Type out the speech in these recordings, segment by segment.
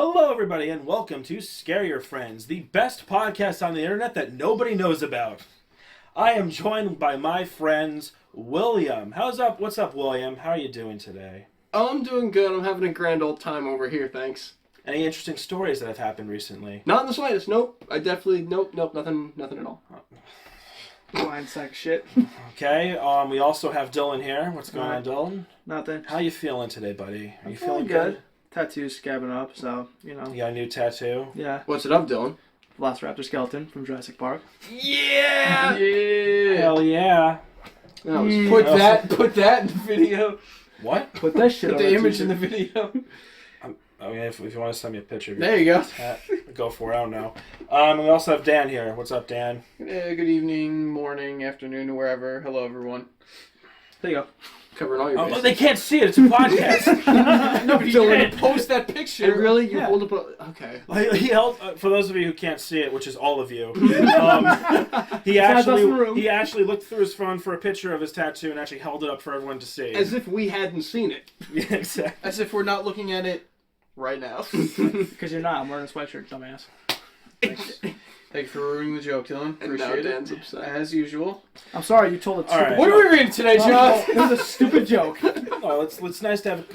Hello, everybody, and welcome to Scare Your Friends, the best podcast on the internet that nobody knows about. I am joined by my friends, William. What's up, William? How are you doing today? Oh, I'm doing good. I'm having a grand old time over here, thanks. Any interesting stories that have happened recently? Not in the slightest. Nope. Nope, nothing at all. Blind sack shit. Okay, we also have Dylan here. What's going on, Dylan? Nothing. How you feeling today, buddy? Are you feeling good? Tattoos scabbing up, so, you know. You got a new tattoo? Yeah. What's it up, Dylan? Velociraptor skeleton from Jurassic Park. Yeah! Hell yeah. No, put that in the video. What? Put that shit Put on the image in the video. If you want to send me a picture of your There you go. tat, go for it. I don't know. We also have Dan here. What's up, Dan? Good evening, morning, afternoon, wherever. Hello, everyone. There you go. Covering all your bases. Oh, they can't see it. It's a podcast. No, but Dylan, post that picture. And really? You Yeah. hold up a... Okay. He held, for those of you who can't see it, which is all of you, he actually looked through his phone for a picture of his tattoo and actually held it up for everyone to see. As if we hadn't seen it. Yeah, exactly. As if we're not looking at it right now. Because you're not. I'm wearing a sweatshirt, dumbass. Thank you for ruining the joke, Dylan. And now Appreciate Dan's it. upset. As usual. I'm sorry, you told a stupid right. joke. What are we reading today, Joe? It was a stupid joke. No, it's nice to have.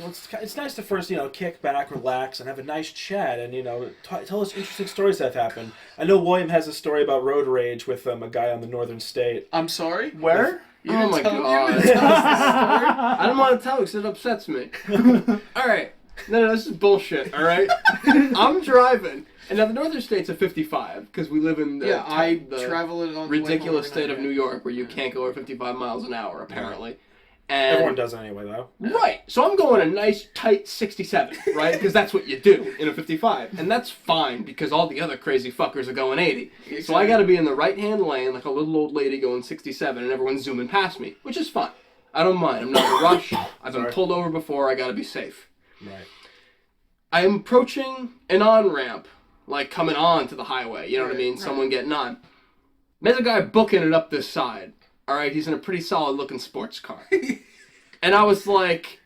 It's nice to first kick back, relax, and have a nice chat, and tell us interesting stories that have happened. I know William has a story about road rage with a guy on the northern state. I'm sorry? Where? You Oh didn't my tell- you God. didn't tell us this story? I don't want to tell because it upsets me. Alright. No, this is bullshit, alright? I'm driving. And now the northern state's a 55, because we live in the, I the travel it on ridiculous the way home state of every New night. York where you can't go over 55 miles an hour, apparently. And Everyone does it anyway, though. Right. So I'm going a nice, tight 67, right? Because that's what you do in a 55. And that's fine, because all the other crazy fuckers are going 80. So I got to be in the right-hand lane like a little old lady going 67, and everyone's zooming past me, which is fine. I don't mind. I'm not in a rush. I've been pulled over before. I got to be safe. Right. I am approaching an on-ramp, like coming on to the highway. You know what I mean? Right. Someone getting on. There's a guy booking it up this side. All right, he's in a pretty solid-looking sports car. And I was like,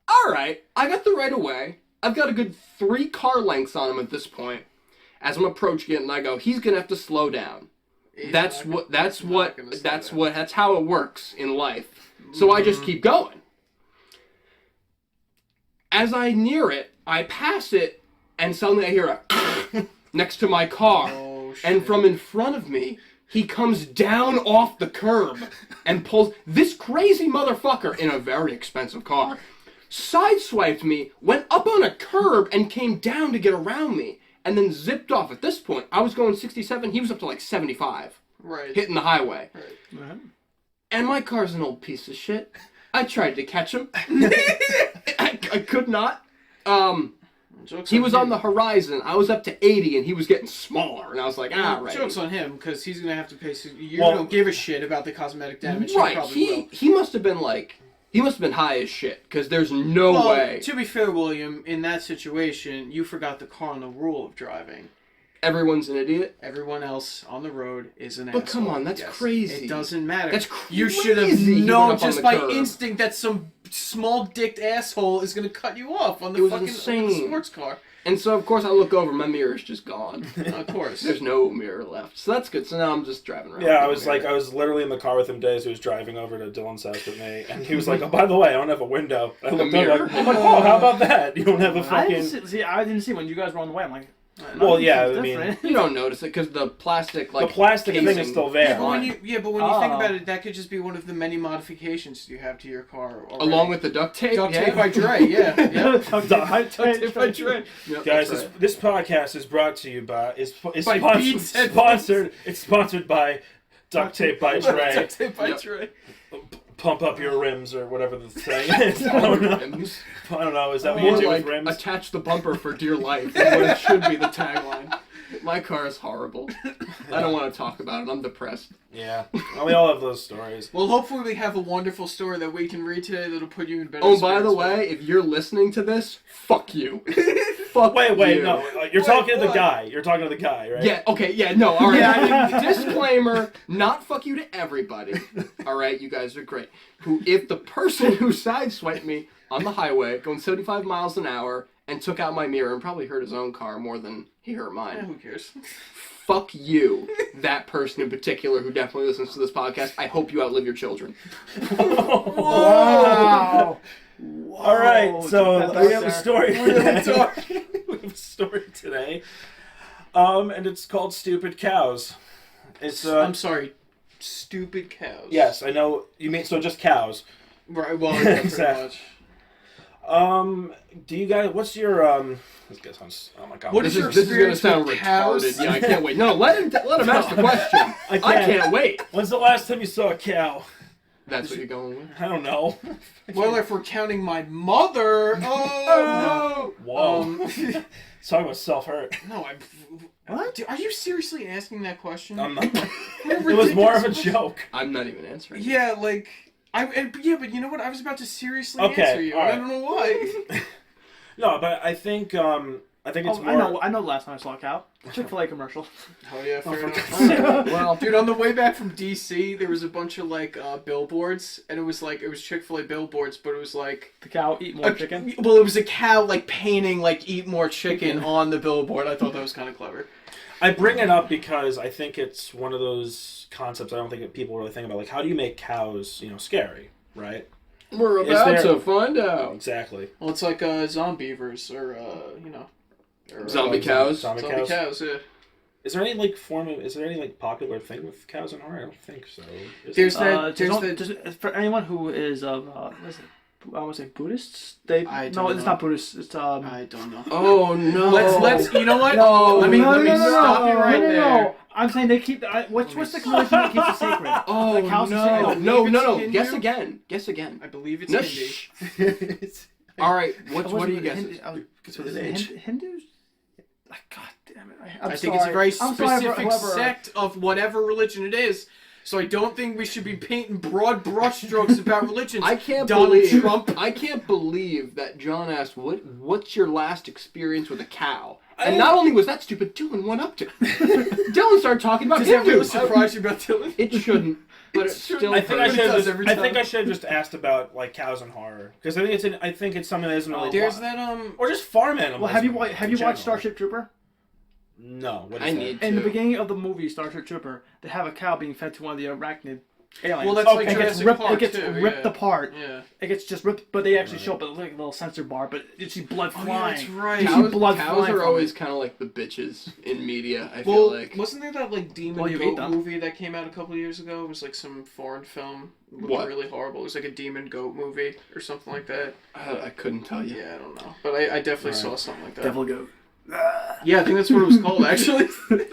all right, I got the right of way. I've got a good 3 car lengths on him at this point. As I'm approaching it, and I go, he's gonna have to slow down. That's how it works in life. So I just keep going. As I near it, I pass it, and suddenly I hear a next to my car. Oh, shit. And from in front of me, he comes down off the curb and pulls this crazy motherfucker in a very expensive car. Sideswiped me, went up on a curb, and came down to get around me, and then zipped off. At this point, I was going 67, he was up to like 75, Right. hitting the highway. Right. And my car's an old piece of shit. I tried to catch him. I could not. Joke's He was him. on the horizon. I was up to 80, and he was getting smaller. And I was like, all right. Joke's on him, because he's going to have to pay... You Well- don't give a shit about the cosmetic damage. Right. He probably will. He must have been like... He must have been high as shit, because there's no Well, way. to be fair, William, in that situation, you forgot the cardinal rule of driving. Everyone's an idiot. Everyone else on the road is an asshole. But come on, that's crazy. It doesn't matter. That's You should have crazy he went known up on just the by curb. instinct that some small-dicked asshole is going to cut you off on It the was fucking insane. sports car. And so, of course, I look over. My mirror's just gone. Of course. There's no mirror left. So that's good. So now I'm just driving around. Yeah, I was literally in the car with him today as he was driving over to Dylan's house with me, and he was like, "Oh, by the way, I don't have a window." I looked mirror. over, I'm like, "Oh, how about that? You don't have a I fucking." didn't see when you guys were on the way. I'm like, Well, yeah, it's I mean, different. You don't notice it because the plastic, like... the plastic thing casing is still Yeah, there. but when you think Oh. about it, that could just be one of the many modifications you have to your car. Already. Along with the duct tape? Duct yeah. tape by Dre, yeah. Duct tape by Dre. Yep, Guys, that's right. this podcast is brought to you by By Beats Headphones. It's sponsored by Duct Tape by Dre. Duct tape by Yep. Dre. Pump up your rims or whatever the saying is. I don't know. Rims. I don't know. Is that what Or you do like, with rims? attach the bumper for dear life. Is what it should be the tagline. My car is horrible. I don't want to talk about it. I'm depressed. Yeah. Well, we all have those stories. Well, hopefully we have a wonderful story that we can read today that'll put you in better Oh, by the spirits. way, if you're listening to this, fuck you. Fuck Wait, you. no. You're talking to the what? guy. You're talking to the guy, right? Yeah, okay, yeah, no, alright. I mean, disclaimer, not fuck you to everybody. Alright, you guys are great. If the person who sideswiped me on the highway going 75 miles an hour and took out my mirror and probably hurt his own car more than he hurt mine. Yeah, who cares? Fuck you, that person in particular who definitely listens to this podcast. I hope you outlive your children. Wow. All right, so we have a story We're gonna today. talk. We have a story today, and it's called "Stupid Cows." It's I'm sorry. Stupid cows. yes, I know you mean so just cows. Right. Well, yeah, pretty Exactly. much. Do you guys? What's your This guy sounds. Oh my god. What This is your is going to experience sound with cows? retarded. Yeah, I can't wait. No, let him ask the question. I can't wait. When's the last time you saw a cow? That's what you're going with? I don't know. Well, if we're counting my mother. Oh Whoa. no. Talking about self-hurt. No, I. What? Are you seriously asking that question? I'm not. It was more of a joke. I'm not even answering. Yeah, like yeah, but you know what? I was about to seriously Okay, answer you. all And right. I don't know why. No, but I think it's Oh, more. I know the last time I saw a cow. Chick-fil-A commercial. Oh yeah, fair for enough. God's sake. Well, Dude, on the way back from DC, there was a bunch of like billboards, and it was Chick-fil-A billboards, but it was like The cow eat more chicken. Well, it was a cow like painting like "Eat more chicken" on the billboard. I thought that was kind of clever. I bring it up because I think it's one of those concepts I don't think that people really think about. Like, how do you make cows, scary, right? we're Is about there- to find out. Exactly. Well, it's like zombievers or or, Zombie cows? Zombie Zombie cows. cows. Yeah. Is there any popular thing with cows in horror? I don't think so. Is There's there? For anyone who is of what is it? I want to say Buddhists. It's not Buddhists. It's I don't know. Oh, no. Let's. You know what? No. Let me No, stop you right there. I'm saying they keep. What's the religion that keeps it sacred? Oh, The cows are no. sacred. No. Hindu? Guess again. Guess again. I believe it's No, Hindi. shh. All right. What Wasn't are you it guessing? It's with an age. Hindus? God damn it! I think it's a very specific sect of whatever religion it is. So I don't think we should be painting broad brushstrokes about religions. I can't Donald believe Trump. I can't believe that John asked what's your last experience with a cow, and not only was that stupid, Dylan went up to Dylan started talking about Does that really Hindus. surprise you about Dylan? It shouldn't, but it still. I think I hurts. should. does every I think time. I should have just asked about like cows and horror because I think it's something that isn't really. There's that or just farm animals. Well, have you in general. watched Starship Trooper? No. What is I that? need In the to. beginning of the movie Starship Trooper, they have a cow being fed to one of the arachnid aliens. Well, that's it like gets Jurassic ripped. Park It gets too, ripped yeah. apart. Yeah. It gets just ripped, but they actually show up like a little sensor bar. But you see blood Oh, flying. yeah, that's right. You see Cows, blood cows flying are from always it. kind of like the bitches in media. I Well, feel like. wasn't there that like demon Well, you goat ate them. movie that came out a couple years ago? It was like some foreign film. It looked What? really horrible. It was like a demon goat movie or something like that. I couldn't tell you. Yeah, I don't know, but I definitely saw Alright. something like that. Devil goat. Yeah, I think that's what it was called actually.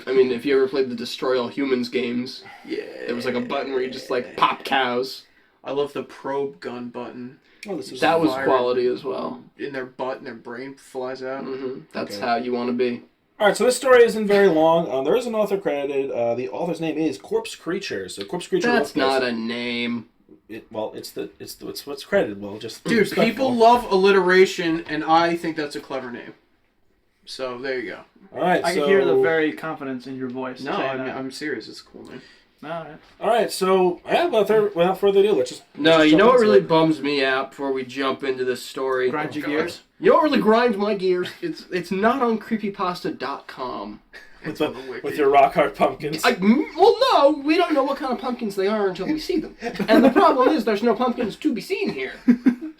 I mean, if you ever played the Destroy All Humans games, Yeah. there was like a button where you just like pop cows. I love the probe gun button Oh, this is That was Fire. quality as well. in their butt and their brain flies out. That's Okay. how you want to be. All right, so this story isn't very long. There is an author credited. The author's name is Corpse Creature. So Corpse Creature. That's wrote not this. a name. It's what's credited. Well, just Dude, respectful. people love alliteration, and I think that's a clever name. So there you go. All right, I can hear the very confidence in your voice. No, saying that. I'm serious. It's a cool name. Alright. All right, so yeah, without further ado, let's just. No, let's you know jump what into really it. bums me out before we jump into this story? Grind your God. gears. You know what really grinds my gears? It's not on creepypasta.com. with your rock hard pumpkins. Well, no, we don't know what kind of pumpkins they are until we see them. And the problem is there's no pumpkins to be seen here.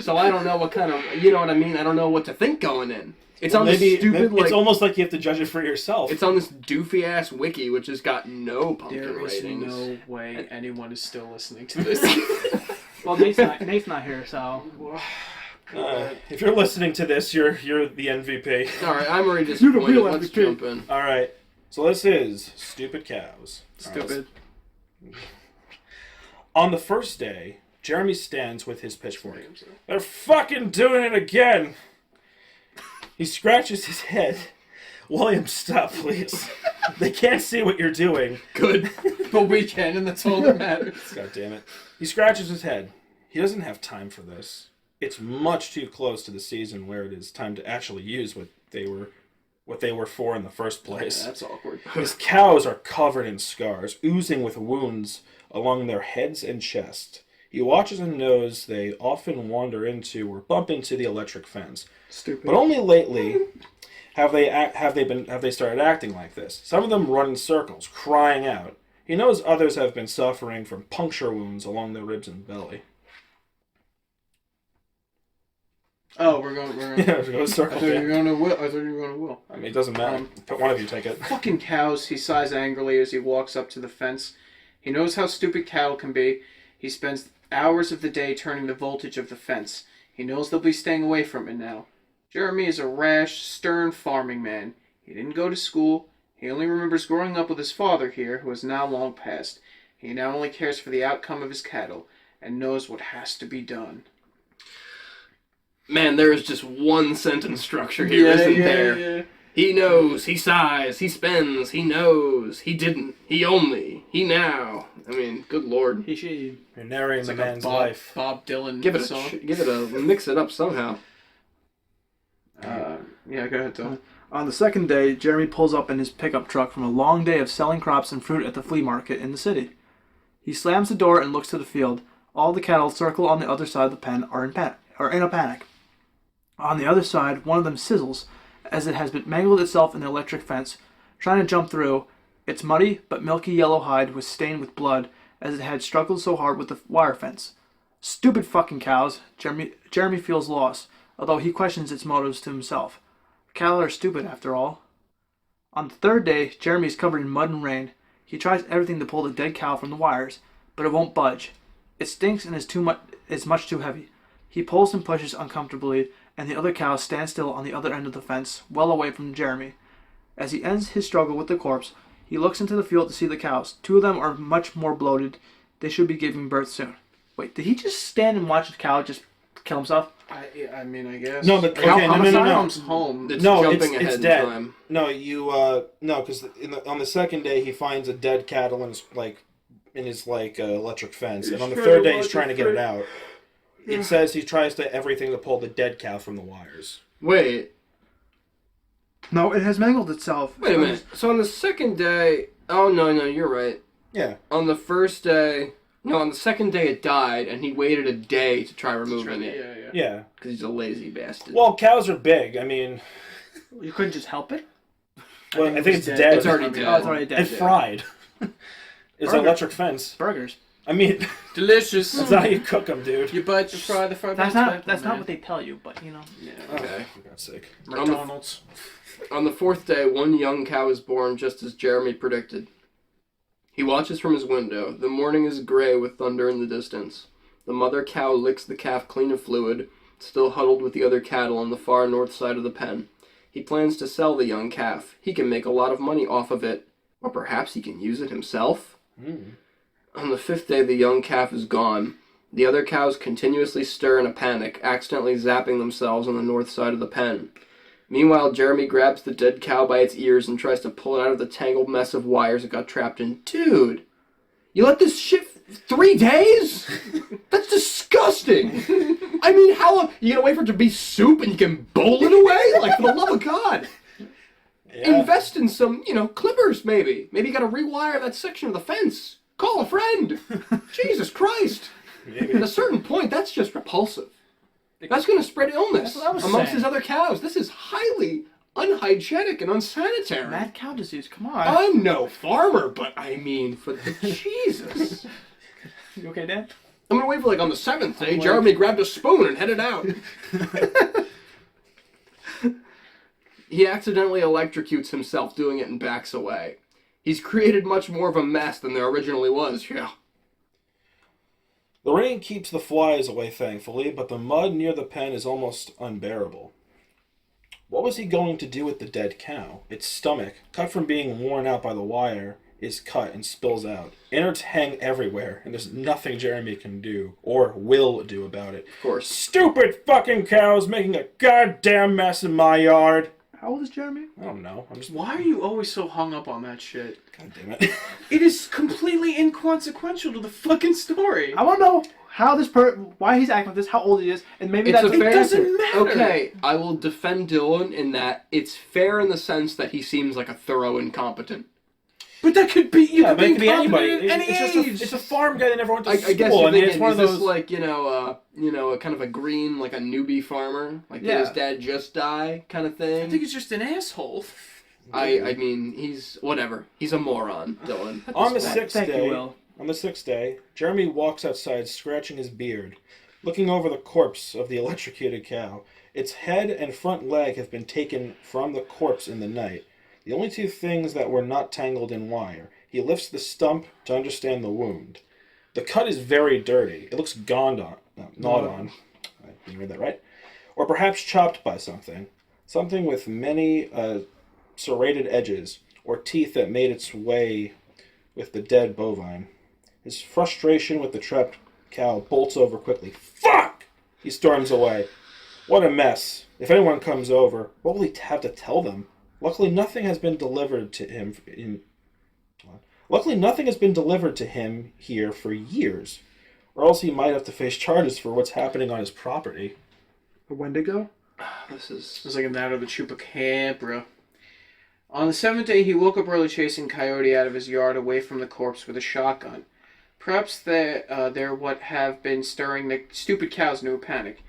So I don't know what kind of, you know what I mean? I don't know what to think going in. It's on this stupid, it's almost like you have to judge it for yourself. It's on this doofy-ass wiki, which has got no pumpkin There is ratings. no way anyone is still listening to this. Well, Nate's not here, so. If you're listening to this, you're the MVP. Alright, I'm already You're the disappointed. real Let's MVP. jump in. All right, so this is Stupid Cows. All right, Stupid. on the first day, Jeremy stands with his pitchfork. They're fucking doing it again. He scratches his head. William, stop, please. They can't see what you're doing. Good. But we can, and that's all that matters. God damn it. He scratches his head. He doesn't have time for this. It's much too close to the season where it is time to actually use what they were for in the first place. Yeah, that's awkward. His cows are covered in scars, oozing with wounds along their heads and chest. He watches and knows they often wander into or bump into the electric fence. Stupid. But only lately have they started acting like this. Some of them run in circles, crying out. He knows others have been suffering from puncture wounds along their ribs and belly. Oh, we're going. Yeah, go circle. I thought you were going to Will. I mean, it doesn't matter. One of you take it. Fucking cows, he sighs angrily as he walks up to the fence. He knows how stupid cattle can be. He spends hours of the day turning the voltage of the fence. He knows they'll be staying away from it now. Jeremy is a rash, stern farming man. He didn't go to school. He only remembers growing up with his father here, who has now long passed. He now only cares for the outcome of his cattle, and knows what has to be done. Man, there is just one sentence structure here, isn't there? Yeah. He knows, he sighs, he spends, he knows, he didn't, he only, he now. I mean, good lord. He, she. You're narrating It's the like man's a life. Bob Dylan Give it song. mix it up somehow. Yeah, go ahead, Tom. On the second day, Jeremy pulls up in his pickup truck from a long day of selling crops and fruit at the flea market in the city. He slams the door and looks to the field. All the cattle circled on the other side of the pen are in a panic. On the other side, one of them sizzles, as it has been mangled itself in the electric fence. Trying to jump through, its muddy but milky yellow hide was stained with blood, as it had struggled so hard with the wire fence. Stupid fucking cows. Jeremy feels lost, although he questions its motives to himself. Cattle are stupid, after all. On the third day, Jeremy is covered in mud and rain. He tries everything to pull the dead cow from the wires, but it won't budge. It stinks and is much too heavy. He pulls and pushes uncomfortably, and the other cows stand still on the other end of the fence, well away from Jeremy. As he ends his struggle with the corpse, he looks into the field to see the cows. Two of them are much more bloated. They should be giving birth soon. Wait, did he just stand and watch the cow just kill himself? I mean, I guess. No, but okay, no. Comes home. It's No, jumping it's ahead dead. in time. No, because on the second day he finds a dead cattle in his electric fence, and on the third day he's trying to get it out. It says he tries to everything to pull the dead cow from the wires. Wait No, it has mangled itself. a minute. So on the second day... Oh, no, you're right. Yeah. On the first day... No, on the second day it died, and he waited a day to try removing it. Yeah. Because he's a lazy bastard. Well, cows are big. I mean, You couldn't just help it? well, I think it's dead. It's already dead. Oh, it's already dead. And fried. It's an electric fence. Burgers. I mean, Delicious. that's not how you cook them, dude. You bite, you fry, the fry. That's not what they tell you, but you know. Yeah. Okay. For God's sake. McDonald's. On the fourth day, one young cow is born just as Jeremy predicted. He watches from his window. The morning is gray with thunder in the distance. The mother cow licks the calf clean of fluid, still huddled with the other cattle on the far north side of the pen. He plans to sell the young calf. He can make a lot of money off of it. Or perhaps he can use it himself? On the fifth day, the young calf is gone. The other cows continuously stir in a panic, accidentally zapping themselves on the north side of the pen. Meanwhile, Jeremy grabs the dead cow by its ears and tries to pull it out of the tangled mess of wires it got trapped in. Dude, you let this shit 3 days? That's disgusting. I mean, how long? You gonna wait for it to be soup and you can bowl it away? Like, for the love of God. Yeah. Invest in some, clippers, maybe. Maybe you gotta rewire that section of the fence. Call a friend. Jesus Christ. Maybe. At a certain point, that's just repulsive. That's going to spread illness amongst his other cows. This is highly unhygienic and unsanitary. Mad cow disease, come on. I'm no farmer, but I mean, for the Jesus. You okay, Dan? I'm going to wait for on the 7th day, Jeremy grabbed a spoon and headed out. He accidentally electrocutes himself doing it and backs away. He's created much more of a mess than there originally was, yeah. The rain keeps the flies away, thankfully, but the mud near the pen is almost unbearable. What was he going to do with the dead cow? Its stomach, cut from being worn out by the wire, is cut and spills out. Innards hang everywhere, and there's nothing Jeremy can do, or will do about it. Of course. Stupid fucking cows making a goddamn mess in my yard. How old is Jeremy? I don't know. Why are you always so hung up on that shit? God damn it. It is completely inconsequential to the fucking story. I want to know why he's acting like this, how old he is, and maybe It's that's... a fair It doesn't answer. matter. Okay, I will defend Dylan in that it's fair in the sense that he seems like a thorough incompetent. But that could be Yeah, but it could be anybody. At any It's just a farm guy that never went to school. I guess you're thinking, it's one is of those. this like, a kind of a green, like a newbie farmer? Like, did his dad just die kind of thing? I think he's just an asshole. I mean, he's, whatever. He's a moron, Dylan. On the sixth Thank you, day, Will. Jeremy walks outside, scratching his beard, looking over the corpse of the electrocuted cow. Its head and front leg have been taken from the corpse in the night. The only two things that were not tangled in wire. He lifts the stump to understand the wound. The cut is very dirty. It looks gnawed on. I didn't read that right. Or perhaps chopped by something. Something with many serrated edges, or teeth that made its way with the dead bovine. His frustration with the trapped cow bolts over quickly. Fuck! He storms away. What a mess. If anyone comes over, what will he have to tell them? Luckily, nothing has been delivered to him here for years, or else he might have to face charges for what's happening on his property. A Wendigo? This is... It's like that of the chupacabra. On the seventh day, he woke up early chasing Coyote out of his yard away from the corpse with a shotgun. Perhaps they're what have been stirring the stupid cows into a panic.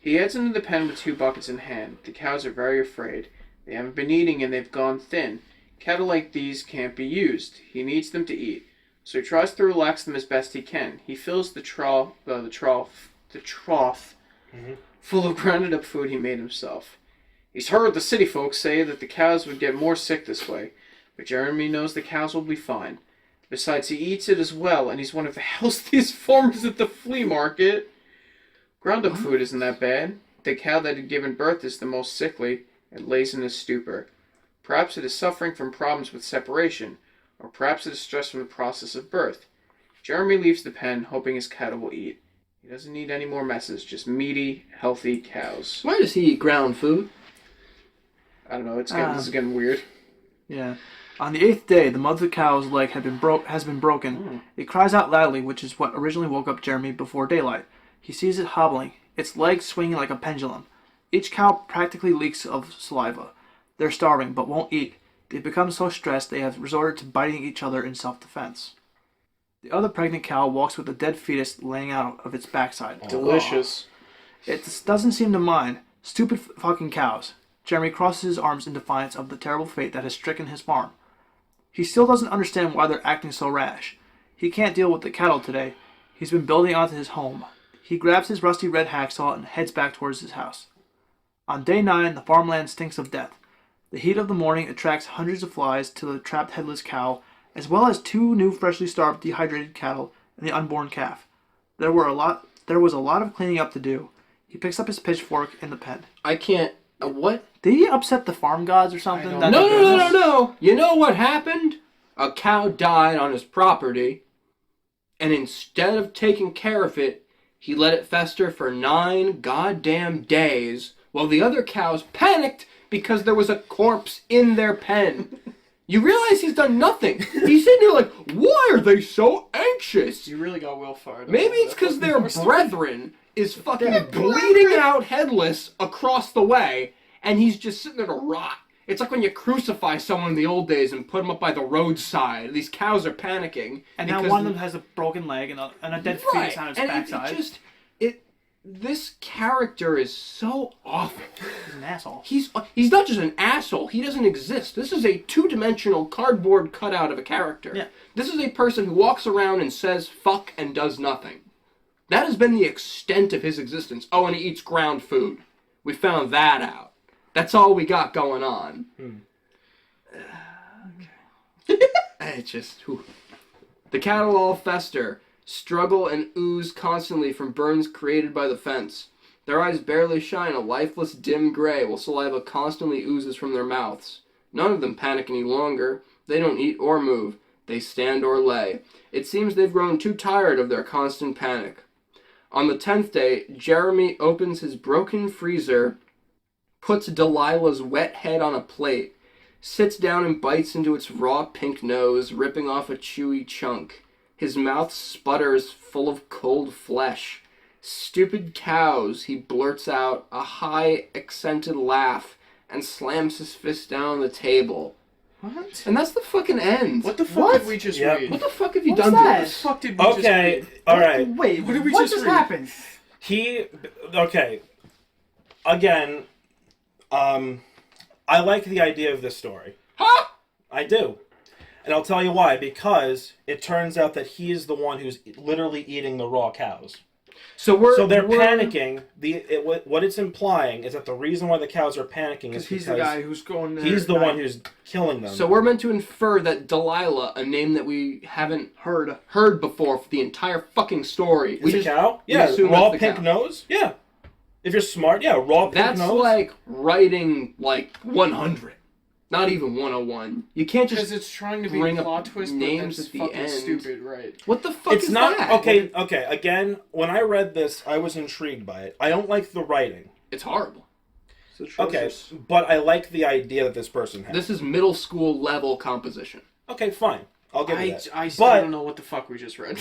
He heads into the pen with 2 buckets in hand. The cows are very afraid. They haven't been eating and they've gone thin. Cattle like these can't be used. He needs them to eat. So he tries to relax them as best he can. He fills the trough full of grounded up food he made himself. He's heard the city folks say that the cows would get more sick this way, but Jeremy knows the cows will be fine. Besides, he eats it as well, and he's one of the healthiest farmers at the flea market. Ground up food isn't that bad. The cow that had given birth is the most sickly. It lays in a stupor. Perhaps it is suffering from problems with separation, or perhaps it is stressed from the process of birth. Jeremy leaves the pen, hoping his cattle will eat. He doesn't need any more messes, just meaty, healthy cows. Why does he eat ground food? I don't know, this is getting weird. Yeah. On the 8th day, the mother cow's leg has been broken. It cries out loudly, which is what originally woke up Jeremy before daylight. He sees it hobbling, its legs swinging like a pendulum. Each cow practically leaks of saliva. They're starving, but won't eat. They've become so stressed they have resorted to biting each other in self-defense. The other pregnant cow walks with a dead fetus laying out of its backside. Delicious. It doesn't seem to mind. Stupid fucking cows. Jeremy crosses his arms in defiance of the terrible fate that has stricken his farm. He still doesn't understand why they're acting so rash. He can't deal with the cattle today. He's been building onto his home. He grabs his rusty red hacksaw and heads back towards his house. On day 9, the farmland stinks of death. The heat of the morning attracts hundreds of flies to the trapped headless cow, as well as 2 new freshly starved dehydrated cattle and the unborn calf. There was a lot of cleaning up to do. He picks up his pitchfork in the pen. I can't... what? Did he upset the farm gods or something? No. You know what happened? A cow died on his property, and instead of taking care of it, he let it fester for 9 goddamn days while the other cows panicked because there was a corpse in their pen. You realize he's done nothing. He's sitting there like, why are they so anxious? You really got Will fired up. Maybe it's because their brethren is fucking bleeding out headless across the way, and he's just sitting there to rot. It's like when you crucify someone in the old days and put them up by the roadside. These cows are panicking. And now one of them has a broken leg and a dead fetus on his backside. This character is so awful. He's an asshole. He's not just an asshole. He doesn't exist. This is a 2-dimensional cardboard cutout of a character. Yeah. This is a person who walks around and says fuck and does nothing. That has been the extent of his existence. Oh, and he eats ground food. We found that out. That's all we got going on. Okay. It's just... Whew. The cattle all fester, struggle and ooze constantly from burns created by the fence. Their eyes barely shine a lifeless dim gray while saliva constantly oozes from their mouths. None of them panic any longer. They don't eat or move. They stand or lay. It seems they've grown too tired of their constant panic. On the 10th day, Jeremy opens his broken freezer, puts Delilah's wet head on a plate, sits down and bites into its raw pink nose, ripping off a chewy chunk. His mouth sputters full of cold flesh. Stupid cows, he blurts out, a high, accented laugh, and slams his fist down on the table. What? And that's the fucking end. What the fuck What? did we just Yep. read? What the fuck have you What's done that? to The us? fuck did we just Okay, read? alright. Wait, What did we what just just read? happened? Okay. Again, I like the idea of this story. Huh? I do. And I'll tell you why. Because it turns out that he is the one who's literally eating the raw cows. So they're panicking. What it's implying is that the reason why the cows are panicking is Because he's because the guy who's going there. he's the one who's killing them. So we're meant to infer that Delilah, a name that we haven't heard. heard before for the entire fucking story. Is a cow? we Yeah, assume raw that's the pink cow. nose? Yeah. If you're smart, yeah, raw pink That's nose. like writing like 100. Not even 101. You can't Because just... it's trying to be bring a up plot twist, but names that's at the fucking end. stupid, right? What the fuck It's is not that? okay. Okay, again, when I read this, I was intrigued by it. I don't like the writing. It's horrible. Okay, but I like the idea that this person has. This is middle school level composition. Okay, fine. I'll give you that. I still But- don't know what the fuck we just read.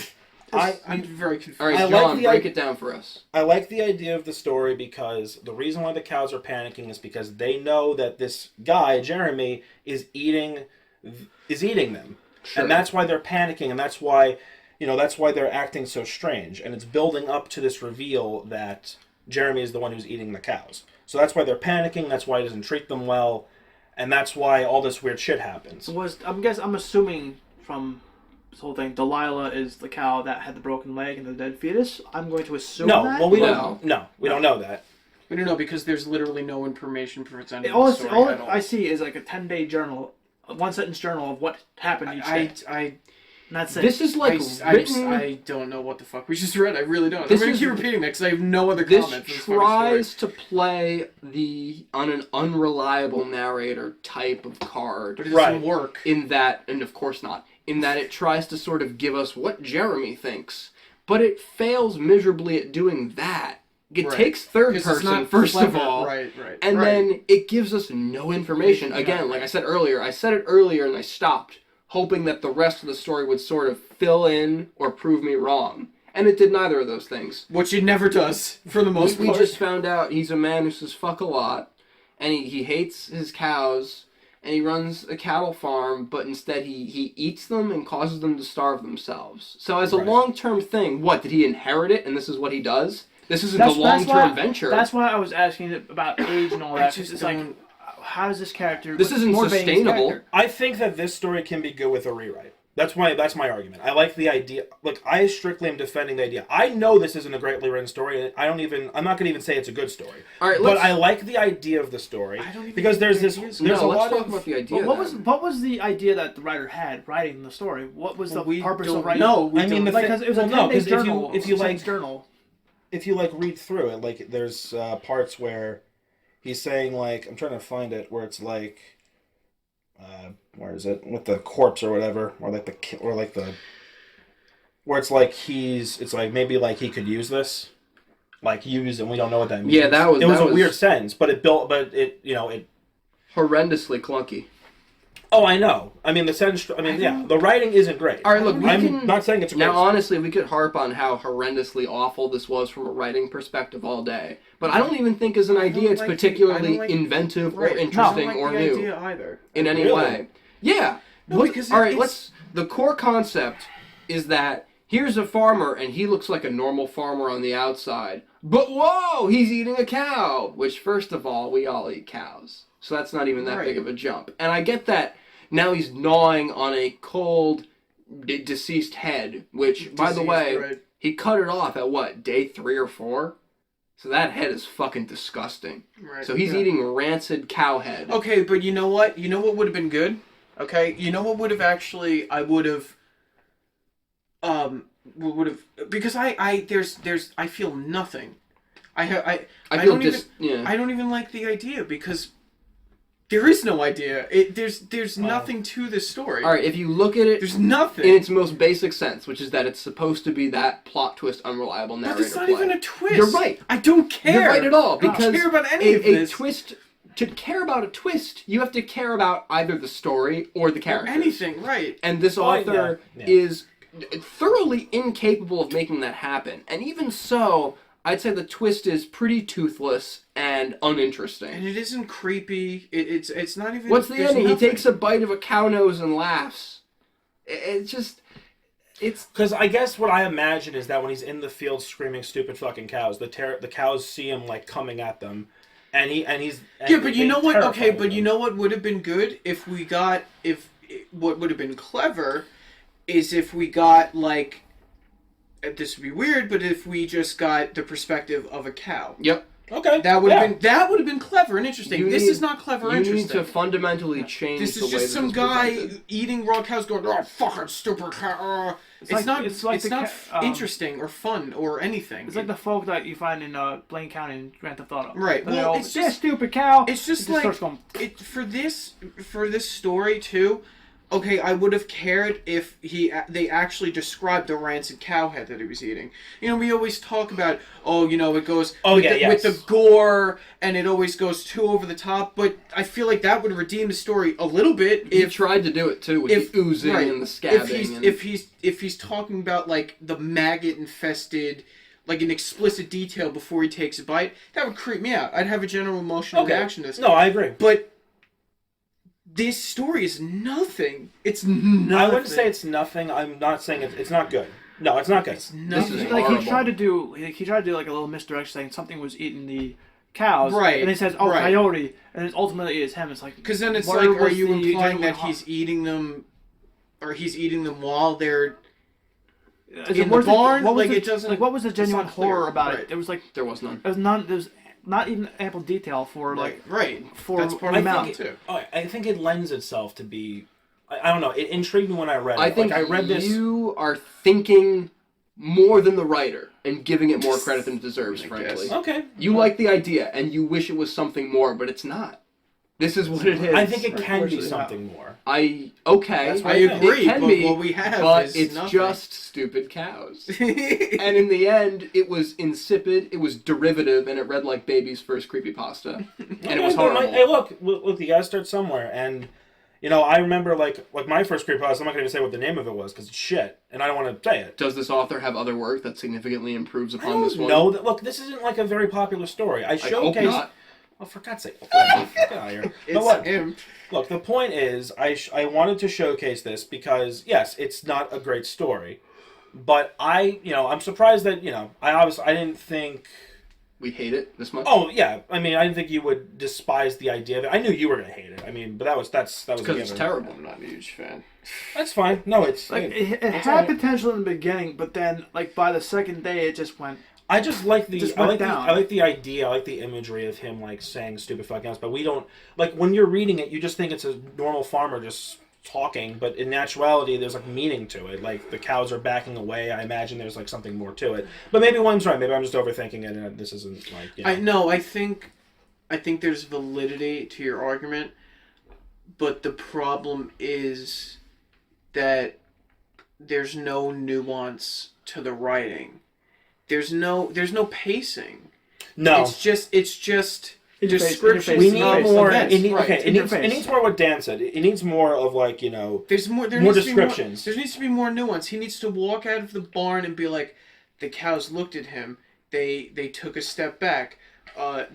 I I'm very confused. All right, I like John, the break idea- it down for us. I like the idea of the story because the reason why the cows are panicking is because they know that this guy, Jeremy, is eating them. Sure. And that's why they're panicking, and that's why they're acting so strange. And it's building up to this reveal that Jeremy is the one who's eating the cows. So that's why they're panicking, that's why he doesn't treat them well, and that's why all this weird shit happens. I'm assuming from this whole thing, Delilah is the cow that had the broken leg and the dead fetus. I'm going to assume No, that. well we No. don't. No, we don't know that. We don't know because there's literally no information presented in All the story at all. I see is like a 10-day journal, a 1-sentence journal of what happened each day. And that's it. This is like written... I don't know what the fuck we just read. I really don't. This I'm going is- to keep repeating that because I have no other This comment for this tries to play on an unreliable narrator type of card. But it doesn't Right. work. In that, and of course not, in that it tries to sort of give us what Jeremy thinks, but it fails miserably at doing that. It Right. takes third 'Cause it's person, not first clever. of all, Right. and right. then it gives us no information. Yeah, Again, like right. I said it earlier and I stopped, hoping that the rest of the story would sort of fill in or prove me wrong. And it did neither of those things. Which it never does, for the most We part. just found out he's a man who says fuck a lot, and he hates his cows, and he runs a cattle farm, but instead he eats them and causes them to starve themselves. So as a Right. long-term thing, what, did he inherit it and this is what he does? This isn't the long-term why- venture. That's why I was asking about age and all I that. just It's like, don't- how does this character... This isn't motivate his sustainable. character? I think that this story can be good with a rewrite. That's my argument. I like the idea. Like, I strictly am defending the idea. I know this isn't a greatly written story. And I'm not going to even say it's a good story. All right, but I like the idea of the story I don't even because think there's the this. idea's There's no, a let's lot talk of. about the idea. But then. what was the idea that the writer had writing the story? What was the We purpose don't of writing? know. We I mean, don't- the Because it was a well, 10-day no, 'cause journal. if you like journal. if you like read through it, like there's parts where he's saying like I'm trying to find it where it's like, where is it with the corpse or whatever, or like the where it's like it's like maybe like he could use this, like use, and we don't know what that means. Yeah, that was- it was that a was- weird sentence, but it Horrendously clunky. Oh, I know. I mean, the writing isn't great. All right, look, we I'm can... not saying it's great. Now, honestly, we could harp on how horrendously awful this was from a writing perspective all day. But I don't even think as an idea it's like the- particularly I don't like- inventive or Right. interesting I don't or like the new idea either. in any Really? way. Yeah. No, because all right, it's- the core concept is that here's a farmer and he looks like a normal farmer on the outside. But whoa, he's eating a cow. Which, first of all, we all eat cows. So that's not even that Right. big of a jump. And I get that now he's gnawing on a cold, deceased head, which, by the Diseased, way, right. he cut it off at what, day 3 or 4? So that head is fucking disgusting. Right. So he's Yeah. eating rancid cow head. Okay, but you know what? You know what would have been good? Okay? You know what would have actually... I would have... Because I feel nothing. I feel don't even... yeah. I don't even like the idea because... There is no idea. There's nothing to this story. All right, if you look at it There's nothing. in its most basic sense, which is that it's supposed to be that plot twist, unreliable narrator But it's not play. even a twist. You're right. I don't care. You're right at all, I don't because care about any of a this. twist... To care about a twist, you have to care about either the story or the Or characters. anything, right. And this author yeah. is thoroughly incapable of making that happen. And even so, I'd say the twist is pretty toothless and uninteresting. And it isn't creepy. It's not even... What's the there's ending? nothing. He takes a bite of a cow nose and laughs. It's just... It's... Because I guess what I imagine is that when he's in the field screaming stupid fucking cows, the cows see him like coming at them, and he's yeah, but you know what? Okay, but them. you know what would have been good if we got what would have been clever is if we got like this would be weird, but if we just got the perspective of a cow. Yep. Okay, that would have been clever and interesting. This is not clever and interesting. You need to fundamentally change this the way is just some is guy presented. eating raw cows going, "Oh, fucking stupid cow." It's not interesting or fun or anything. It's like the folk that you find in Blaine County in Grand Theft Auto. Right. Well, it's just stupid cow. It's just it like going, for this story too. Okay, I would have cared if they actually described the rancid cow head that he was eating. You know, we always talk about, it goes with the gore, and it always goes too over the top, but I feel like that would redeem the story a little bit. He tried to do it too, with the oozing and the scabbing. If he's talking about, like, the maggot-infested, like, an explicit detail before he takes a bite, that would creep me out. I'd have a general emotional reaction to this. No, I agree. But... this story is nothing. It's nothing. I wouldn't say it's nothing. I'm not saying it's not good. No, it's not good. It's nothing. This is like horrible. he tried to do like a little misdirection, saying something was eating the cows, right? And he says, "Oh, right. coyote," and ultimately it's him. It's like because then it's like, are you implying that he's eating them, or he's eating them while they're in the barn? Like it doesn't. Like what was the genuine horror about it? It was like there was none. There was none. There was not even ample detail for for that's part the of amount too. I think it lends itself to be. I don't know. It intrigued me when I read it. I think I read this. You are thinking more than the writer and giving it more credit than it deserves. Frankly, okay. You like the idea and you wish it was something more, but it's not. This is what it is. I think it can be something more. I agree. It can but be, what we have but is it's nothing. just stupid cows. And in the end, it was insipid. It was derivative, and it read like baby's first creepypasta, and it was horrible. Hey, look, you gotta start somewhere, and I remember like my first creepypasta. I'm not gonna even say what the name of it was because it's shit, and I don't want to say it. Does this author have other work that significantly improves upon this one? No, look, this isn't like a very popular story. I hope not. Oh, for God's sake. Get out of here. It's him. Look, the point is, I wanted to showcase this because, yes, it's not a great story. But I'm surprised that, I didn't think... We hate it this much? Oh, yeah. I mean, I didn't think you would despise the idea of it. I knew you were going to hate it. I mean, but that was because it's terrible. I'm not a huge fan. That's fine. No, it's... like it had potential in the beginning, but then like by the second day it just went... I just like the down. I like the idea, I like the imagery of him like saying stupid fucking else, but we don't like when you're reading it, you just think it's a normal farmer just talking, but in actuality there's like meaning to it. Like the cows are backing away. I imagine there's like something more to it. But maybe William's right. Maybe I'm just overthinking it and this isn't like I think there's validity to your argument, but the problem is that there's no nuance to the writing. There's no pacing. No. It's just description. We need more. Events. It needs more what Dan said. It needs more of like There's more. There more needs descriptions. There needs to be more nuance. He needs to walk out of the barn and be like, the cows looked at him. They took a step back. I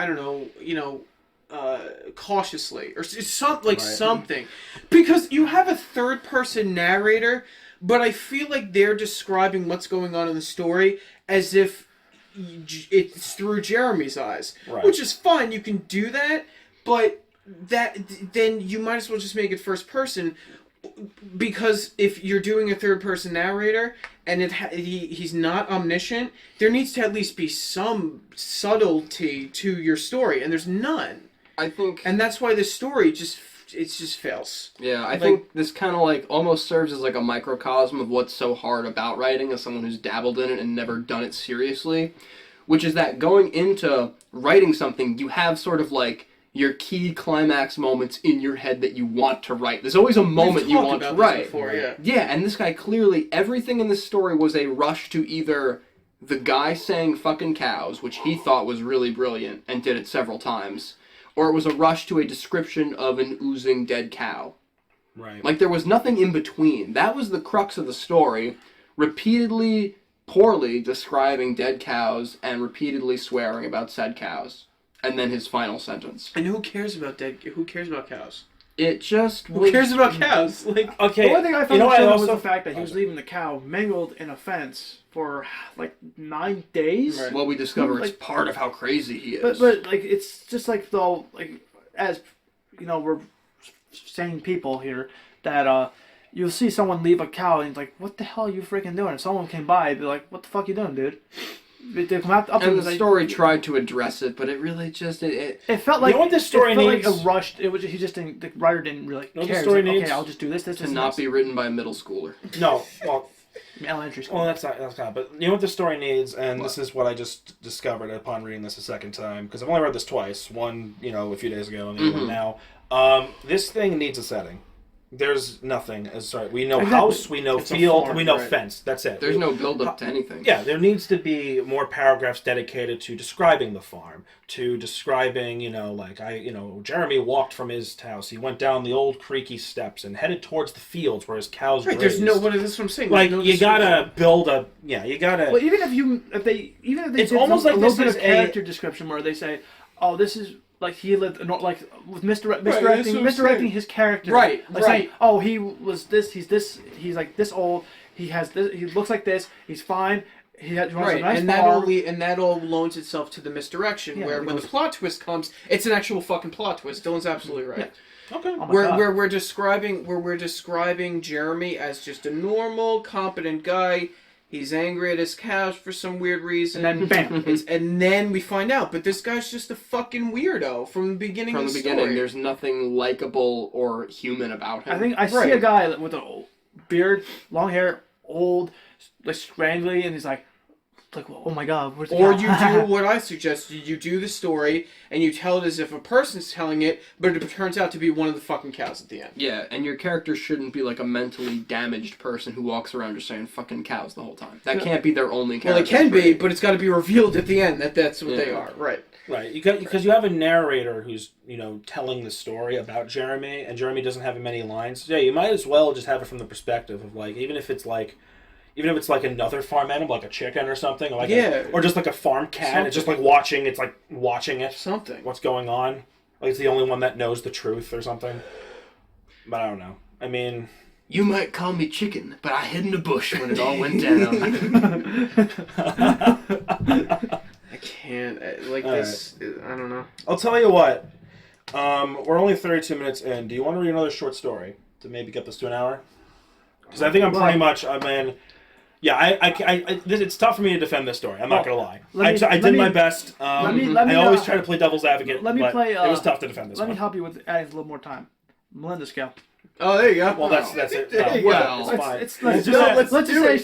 don't know. Cautiously or something. Because you have a third person narrator. But I feel like they're describing what's going on in the story as if it's through Jeremy's eyes, which is fine. You can do that, but then you might as well just make it first person, because if you're doing a third person narrator and he's not omniscient, there needs to at least be some subtlety to your story, and there's none. I think, and that's why the story just fails. Yeah, I think this kind of like almost serves as like a microcosm of what's so hard about writing as someone who's dabbled in it and never done it seriously, which is that going into writing something, you have sort of like your key climax moments in your head that you want to write. There's always a moment you want to write. Before, yeah, and this guy clearly, everything in this story was a rush to either the guy saying fucking cows, which he thought was really brilliant and did it several times, or it was a rush to a description of an oozing dead cow. Right. Like, there was nothing in between. That was the crux of the story. Repeatedly poorly describing dead cows and repeatedly swearing about said cows. And then his final sentence. And who cares about cows? It just Who cares about cows? Like, Okay. The one thing I found you know what I was also the fact that he was leaving the cow mangled in a fence for like 9 days. Right. Well, we discover it's Like- part of how crazy he is. But like it's just like though like as you know we're sane people here that you'll see someone leave a cow and it's like what the hell are you freaking doing? If someone came by, they'd be like, what the fuck you doing, dude? They come up to and him the and story tried to address it, but it really just it it felt like You know what this story it felt needs? like a rushed. It was he just didn't. The writer didn't really You know what care. the story He's like, needs? okay, I'll just do this, to and not this. be written by a middle schooler. No. Well, Elementary school. well, that's not. But you know what the story needs, and this is what I just discovered upon reading this a second time because I've only read this twice. One, a few days ago, and the other one now. This thing needs a setting. There's nothing. We know Exactly. house, we know It's a field, farm, we know right. fence. That's it. There's no build up to anything. Yeah, there needs to be more paragraphs dedicated to describing the farm, to describing, Jeremy walked from his house. He went down the old creaky steps and headed towards the fields where his cows right, grazed. there's no. What is this? What I'm saying. Like There's no you gotta build a. Yeah, you gotta. Well, even if they It's did almost a like little this bit is of a- character description where they say, "Oh, this is like he lived like with that's what I'm misdirecting saying. his character." Right, Like right. saying, "Oh, he was this. He's this. He's like this old. He has this. He looks like this. He's fine. He runs Right, a nice and farm." that all loans itself to the misdirection, Yeah, where it when the goes- plot twist comes, it's an actual fucking plot twist. Dylan's absolutely right. Okay. Oh my Where God. we're describing Jeremy as just a normal, competent guy. He's angry at his cows for some weird reason. And then bam. And then we find out, but this guy's just a fucking weirdo from the beginning From of the the beginning, story. there's nothing likable or human about him. I think I see Right. a guy with a beard, long hair, old, like scrangly, and he's like, oh my God, where's the Or cow? you do what I suggested. You do the story and you tell it as if a person's telling it, but it turns out to be one of the fucking cows at the end. Yeah, and your character shouldn't be like a mentally damaged person who walks around just saying fucking cows the whole time. That can't be their only Well, character. it can be, but it's got to be revealed at the end that that's what they Yeah. are. Right. Right, because you have a narrator who's telling the story about Jeremy, and Jeremy doesn't have many lines. Yeah, you might as well just have it from the perspective of even if it's like another farm animal, like a chicken or something, or or just like a farm cat. It's just like watching. It's like watching it. Something. What's going on? Like it's the only one that knows the truth or something. But I don't know. I mean, You might call me chicken, but I hid in the bush when it all went down. I can't like All this. I don't know. I'll tell you what. We're only 32 minutes in. Do you want to read another short story to maybe get this to an hour? Because I think I'm pretty much. I mean. Yeah, it's tough for me to defend this story. I'm not gonna lie. I did my best. I always try to play devil's advocate. let me but play, it was tough to defend this Let one. me help you with adding a little more time. Melinda scale. Oh, there you go. Well, that's it. There you go. Well, it's fine. Let's Let's just do say it.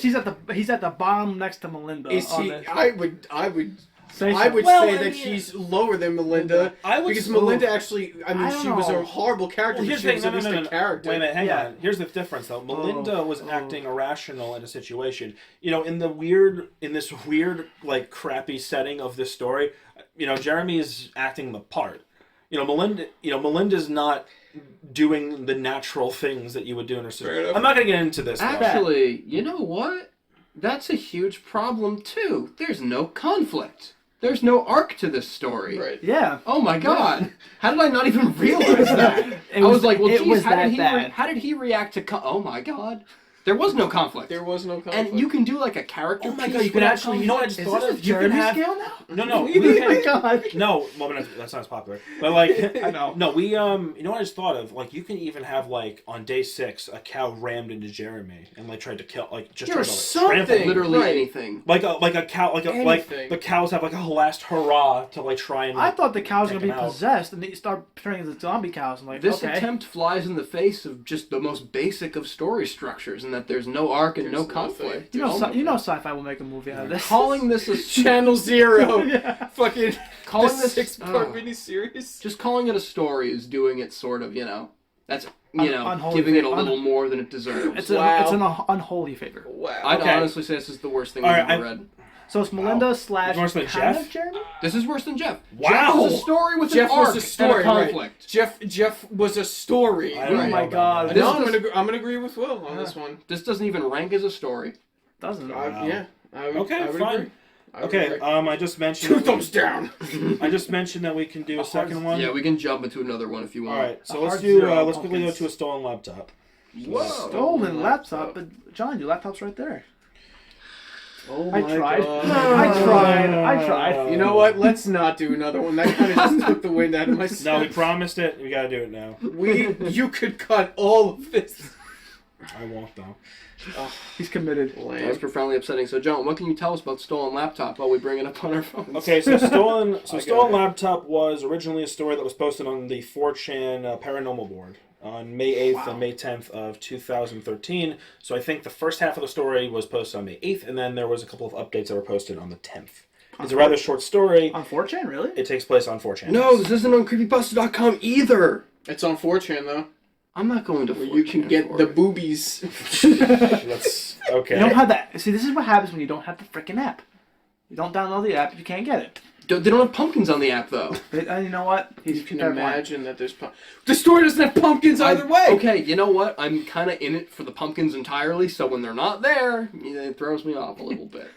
he's at the bottom next to Melinda. Is on he? this. I would Say I would Well, say I that mean- she's lower than Melinda. I would because still- Melinda actually, I mean, I don't she was a know. horrible character, Well, but here's she the was thing. at least a character. Wait a minute, hang Yeah. on. Here's the difference, though. Melinda was acting irrational in a situation. In this weird, like, crappy setting of this story. Jeremy is acting the part. Melinda's not doing the natural things that you would do in her Fair situation. enough. I'm not gonna get into this. though. Actually, you know what? That's a huge problem too. There's no conflict. There's no arc to this story. Right. Yeah. Oh my God! How did I not even realize that? I was like, well, it geez, was how that did he? bad. How did he react to? Oh my God! There was no conflict. There was no conflict. And you can do like a character. Oh my piece God! You can without actually. You know what I just Is thought this of? a You can Jeremy have. scale now? No. Oh my God. No, well, that's not as popular. But like, I know. No, we you know what I just thought of? Like, you can even have like on day 6, a cow rammed into Jeremy and like tried to kill, like just Or tried to like, trample something. him. literally Right. anything. Like a cow, like Anything. the cows have like a last hurrah to like try and. I thought the cows were Take gonna be him out. possessed, and they start turning into zombie cows. I'm like, This okay. attempt flies in the face of just the most basic of story structures, and that there's no arc and no There's conflict. You know, Oh my God. sci-fi will make a movie out of this. Calling this a Channel Zero. Yeah. Fucking calling the this 6-part oh. miniseries. Just calling it a story is doing it sort of, that's Unholy giving it a favor. little more than it deserves. It's Wow. an unholy favor. Wow. I'd Okay. honestly say this is the worst thing All I've right, ever read. So it's Melinda Wow. slash Worse than kind Jeff? of Jeremy? This is worse than Jeff. Wow. Jeff was a story with Jeff an arc was a story, and a conflict. right? Jeff was a story. I don't Oh know my about God. that. This No, is- I'm gonna agree with Will on this one. This doesn't even rank as a story. Doesn't it? Wow. Yeah. Okay, would fine. agree. I would Okay, agree. I just mentioned... 2 thumbs down! I just mentioned that we can do a second one. Yeah, we can jump into another one if you want. Alright, so A let's hard do, zero let's quickly go pumpkins. to a stolen laptop. Whoa. Stolen laptop, but John, your laptop's right there. Oh I my tried. God. I tried. You know what? Let's not do another one. That kind of just took the wind out of my No, we sails. promised it. We gotta do it now. You could cut all of this. I won't, though. He's committed. That was Lame. profoundly upsetting. So, John, what can you tell us about stolen laptop while we bring it up on our phones? Okay, so stolen I stolen got it. laptop was originally a story that was posted on the 4chan paranormal board on May 8th and May 10th of 2013. So I think the first half of the story was posted on May 8th, and then there was a couple of updates that were posted on the 10th. It's a rather short story. On 4chan, really? It takes place on 4chan. No, this isn't on creepypasta.com either. It's on 4chan, though. I'm not going to Where 4chan you can get for the it. boobies. That's okay. You don't have that. See, this is what happens when you don't have the freaking app. You don't download the app, you can't get it. They don't have pumpkins on the app, though. And you know what? You can fair point. imagine that there's... The story doesn't have pumpkins either way! Okay, you know what? I'm kind of in it for the pumpkins entirely, so when they're not there, it throws me off a little bit.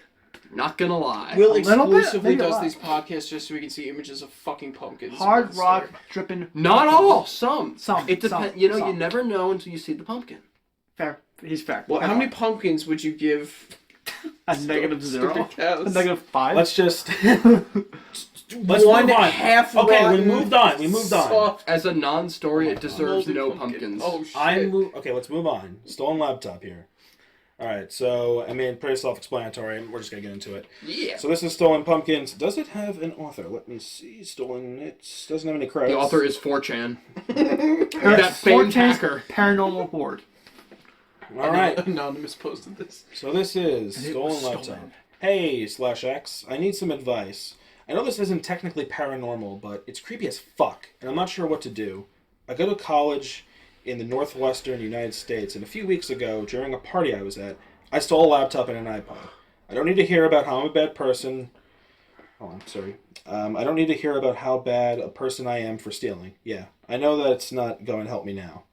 Not gonna lie. Will A little bit, exclusively maybe a does lot. these podcasts just so we can see images of fucking pumpkins. Hard That's rock, fair. dripping. Not all. Some. Some, It depends. some, You know, some. you never know until you see the pumpkin. Fair. He's fair. Well, how many pumpkins would you give A negative stupid 0? cows? A negative 5? Let's just... One move on. half Okay, we rotten, moved on. We moved on. soft, As a non-story, it deserves moldy no pumpkin. pumpkins. Oh, shit. Okay, let's move on. Stolen laptop here. Alright, so, I mean, pretty self-explanatory. We're just gonna get into it. Yeah. So this is Stolen Pumpkins. Does it have an author? Let me see. Stolen. It doesn't have any credits. The author is 4chan. Yes. That famed 4chan's hacker. Paranormal board. All right. Anonymous posted this. So this is And it Stolen was Laptop. stolen. Hey, /X. I need some advice. I know this isn't technically paranormal, but it's creepy as fuck, and I'm not sure what to do. I go to college in the northwestern United States, and a few weeks ago, during a party I was at, I stole a laptop and an iPod. I don't need to hear about how I'm a bad person. Oh, I'm sorry. I don't need to hear about how bad a person I am for stealing. Yeah, I know that it's not going to help me now.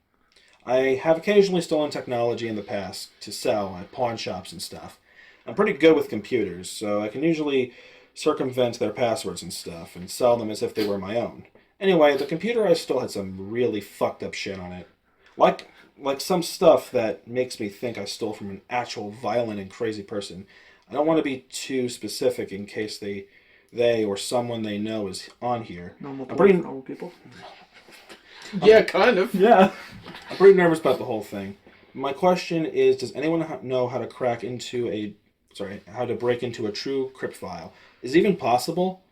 I have occasionally stolen technology in the past to sell at pawn shops and stuff. I'm pretty good with computers, so I can usually circumvent their passwords and stuff and sell them as if they were my own. Anyway, the computer I stole had some really fucked up shit on it. Like some stuff that makes me think I stole from an actual violent and crazy person. I don't want to be too specific in case they or someone they know is on here. Normal I'm pretty, normal people. Yeah, kind of. Yeah. I'm pretty nervous about the whole thing. My question is, does anyone know how to how to break into a true crypt file? Is it even possible?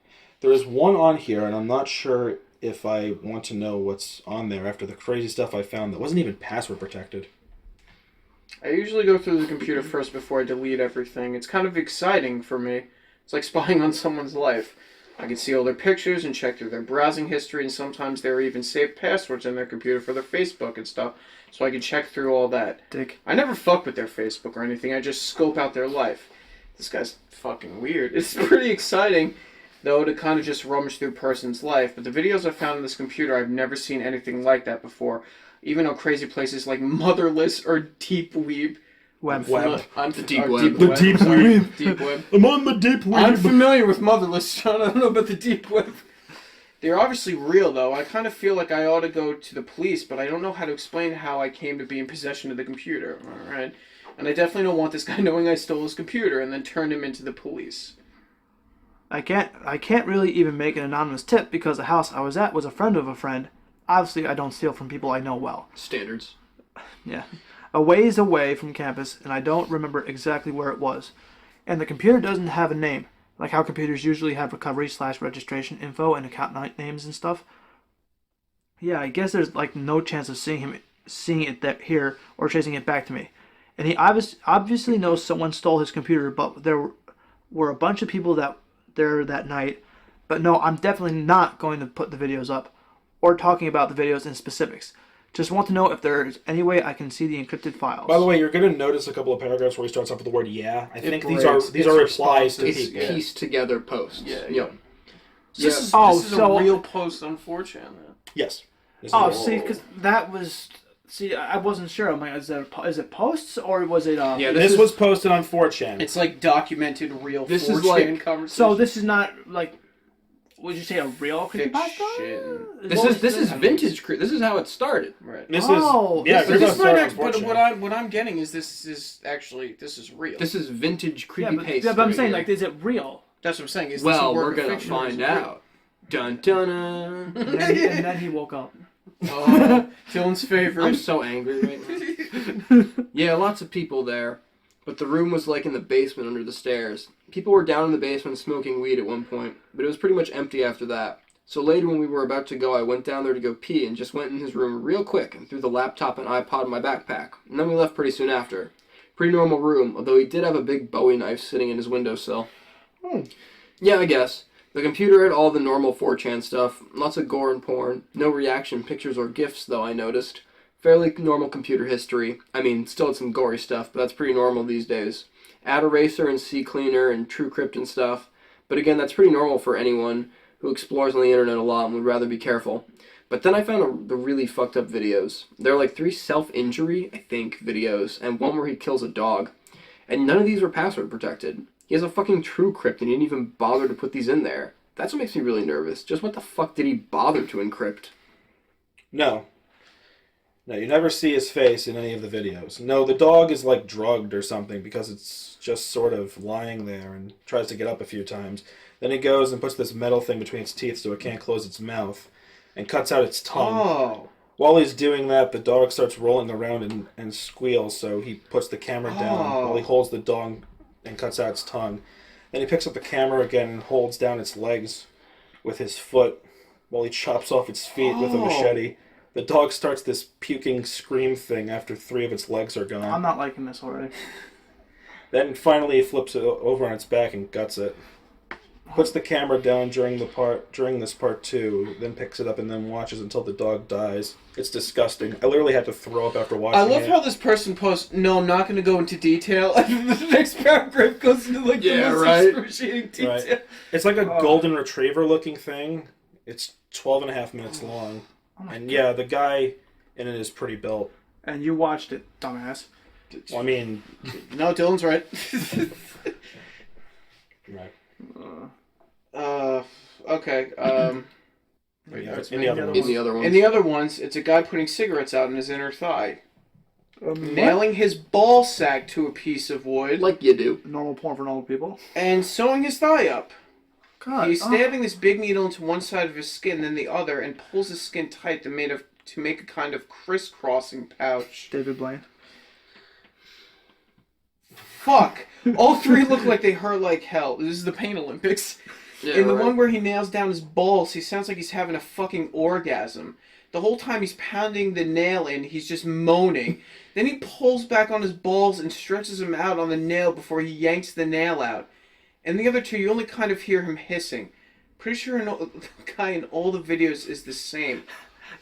There is one on here, and I'm not sure if I want to know what's on there after the crazy stuff I found that wasn't even password protected. I usually go through the computer first before I delete everything. It's kind of exciting for me. It's like spying on someone's life. I can see all their pictures and check through their browsing history, and sometimes there are even saved passwords in their computer for their Facebook and stuff, so I can check through all that. Dick. I never fuck with their Facebook or anything, I just scope out their life. This guy's fucking weird. It's pretty exciting, though, to kind of just rummage through a person's life, but the videos I found on this computer, I've never seen anything like that before, even on crazy places like Motherless or Deep Weeb. Web. I'm The deep web. Deep The web. deep Sorry, web. Deep web. I'm on the deep I'm familiar with Motherless, John. I don't know about the deep web. They're obviously real, though. I kind of feel like I ought to go to the police, but I don't know how to explain how I came to be in possession of the computer. All right, and I definitely don't want this guy knowing I stole his computer and then turned him into the police. I can't really even make an anonymous tip because the house I was at was a friend of a friend. Obviously, I don't steal from people I know well. Standards. Yeah. A ways away from campus, and I don't remember exactly where it was. And the computer doesn't have a name, like how computers usually have recovery/registration info and account names and stuff. Yeah, I guess there's like no chance of seeing it here or chasing it back to me. And he obviously knows someone stole his computer, but there were a bunch of people there that night. But no, I'm definitely not going to put the videos up or talking about the videos in specifics. Just want to know if there's any way I can see the encrypted files. By the way, you're going to notice a couple of paragraphs where he starts off with the word "yeah." I think these breaks. are It's replies to responses. people. It's pieced together posts. Yeah. Yep. So this is, Oh, this is so- a real post on 4chan, then. Yes. This is Oh, what- see, because that was See, I wasn't sure. I'm like, is it posts or was it? Yeah, This was posted on 4chan. It's like documented real This is 4chan like- conversation. So this is not like. Would you say a real creepypasta? Fiction. This is vintage. This is how it started. Right. This Oh, is yeah. But this creepypasta might on act, but 4chan. what I'm getting is this is real. This is vintage Yeah, creepypasta. but I'm saying, right like, is it real? That's what I'm saying. Is well, this a work we're of gonna fiction or is find it real? out. Dun dun And dun. then he woke up. Oh, Dylan's favorite. I'm so angry right now. Yeah, lots of people there, but the room was like in the basement under the stairs. People were down in the basement smoking weed at one point, but it was pretty much empty after that. So later when we were about to go, I went down there to go pee and just went in his room real quick and threw the laptop and iPod in my backpack. And then we left pretty soon after. Pretty normal room, although he did have a big Bowie knife sitting in his windowsill. Yeah, I guess. The computer had all the normal 4chan stuff, lots of gore and porn, no reaction pictures or GIFs though I noticed. Fairly normal computer history. I mean, still had some gory stuff, but that's pretty normal these days. Add Eraser and CCleaner and TrueCrypt and stuff. But again, that's pretty normal for anyone who explores on the internet a lot and would rather be careful. But then I found the really fucked up videos. There are like 3 self-injury, I think, videos, and one where he kills a dog. And none of these were password protected. He has a fucking TrueCrypt and he didn't even bother to put these in there. That's what makes me really nervous. Just what the fuck did he bother to encrypt? No, you never see his face in any of the videos. No, the dog is like drugged or something because it's just sort of lying there and tries to get up a few times. Then he goes and puts this metal thing between its teeth so it can't close its mouth and cuts out its tongue. Oh. While he's doing that, the dog starts rolling around and squeals, so he puts the camera down while he holds the dog and cuts out its tongue. Then he picks up the camera again and holds down its legs with his foot while he chops off its feet with a machete. The dog starts this puking scream thing after 3 of its legs are gone. I'm not liking this already. Then finally he flips it over on its back and guts it. Puts the camera down during this part too, then picks it up and then watches until the dog dies. It's disgusting. I literally had to throw up after watching it. I love how this person posts, no, I'm not going to go into detail, and the next paragraph goes into like the most excruciating detail. Right. It's like a golden retriever looking thing. It's 12.5 minutes long. And yeah, the guy in it is pretty built. And you watched it, dumbass. Well, I mean... No, Dylan's right. Right. Okay. In the other ones, it's a guy putting cigarettes out in his inner thigh. Nailing his ball sack to a piece of wood. like you do. Normal porn for normal people. And sewing his thigh up. God. He's stabbing this big needle into one side of his skin, then the other, and pulls his skin tight to make a kind of crisscrossing pouch. David Blaine. Fuck! All 3 look like they hurt like hell. This is the Pain Olympics. Yeah, In the right. one where he nails down his balls, he sounds like he's having a fucking orgasm. The whole time he's pounding the nail in, he's just moaning. Then he pulls back on his balls and stretches them out on the nail before he yanks the nail out. And the other 2, you only kind of hear him hissing. Pretty sure the guy in all the videos is the same.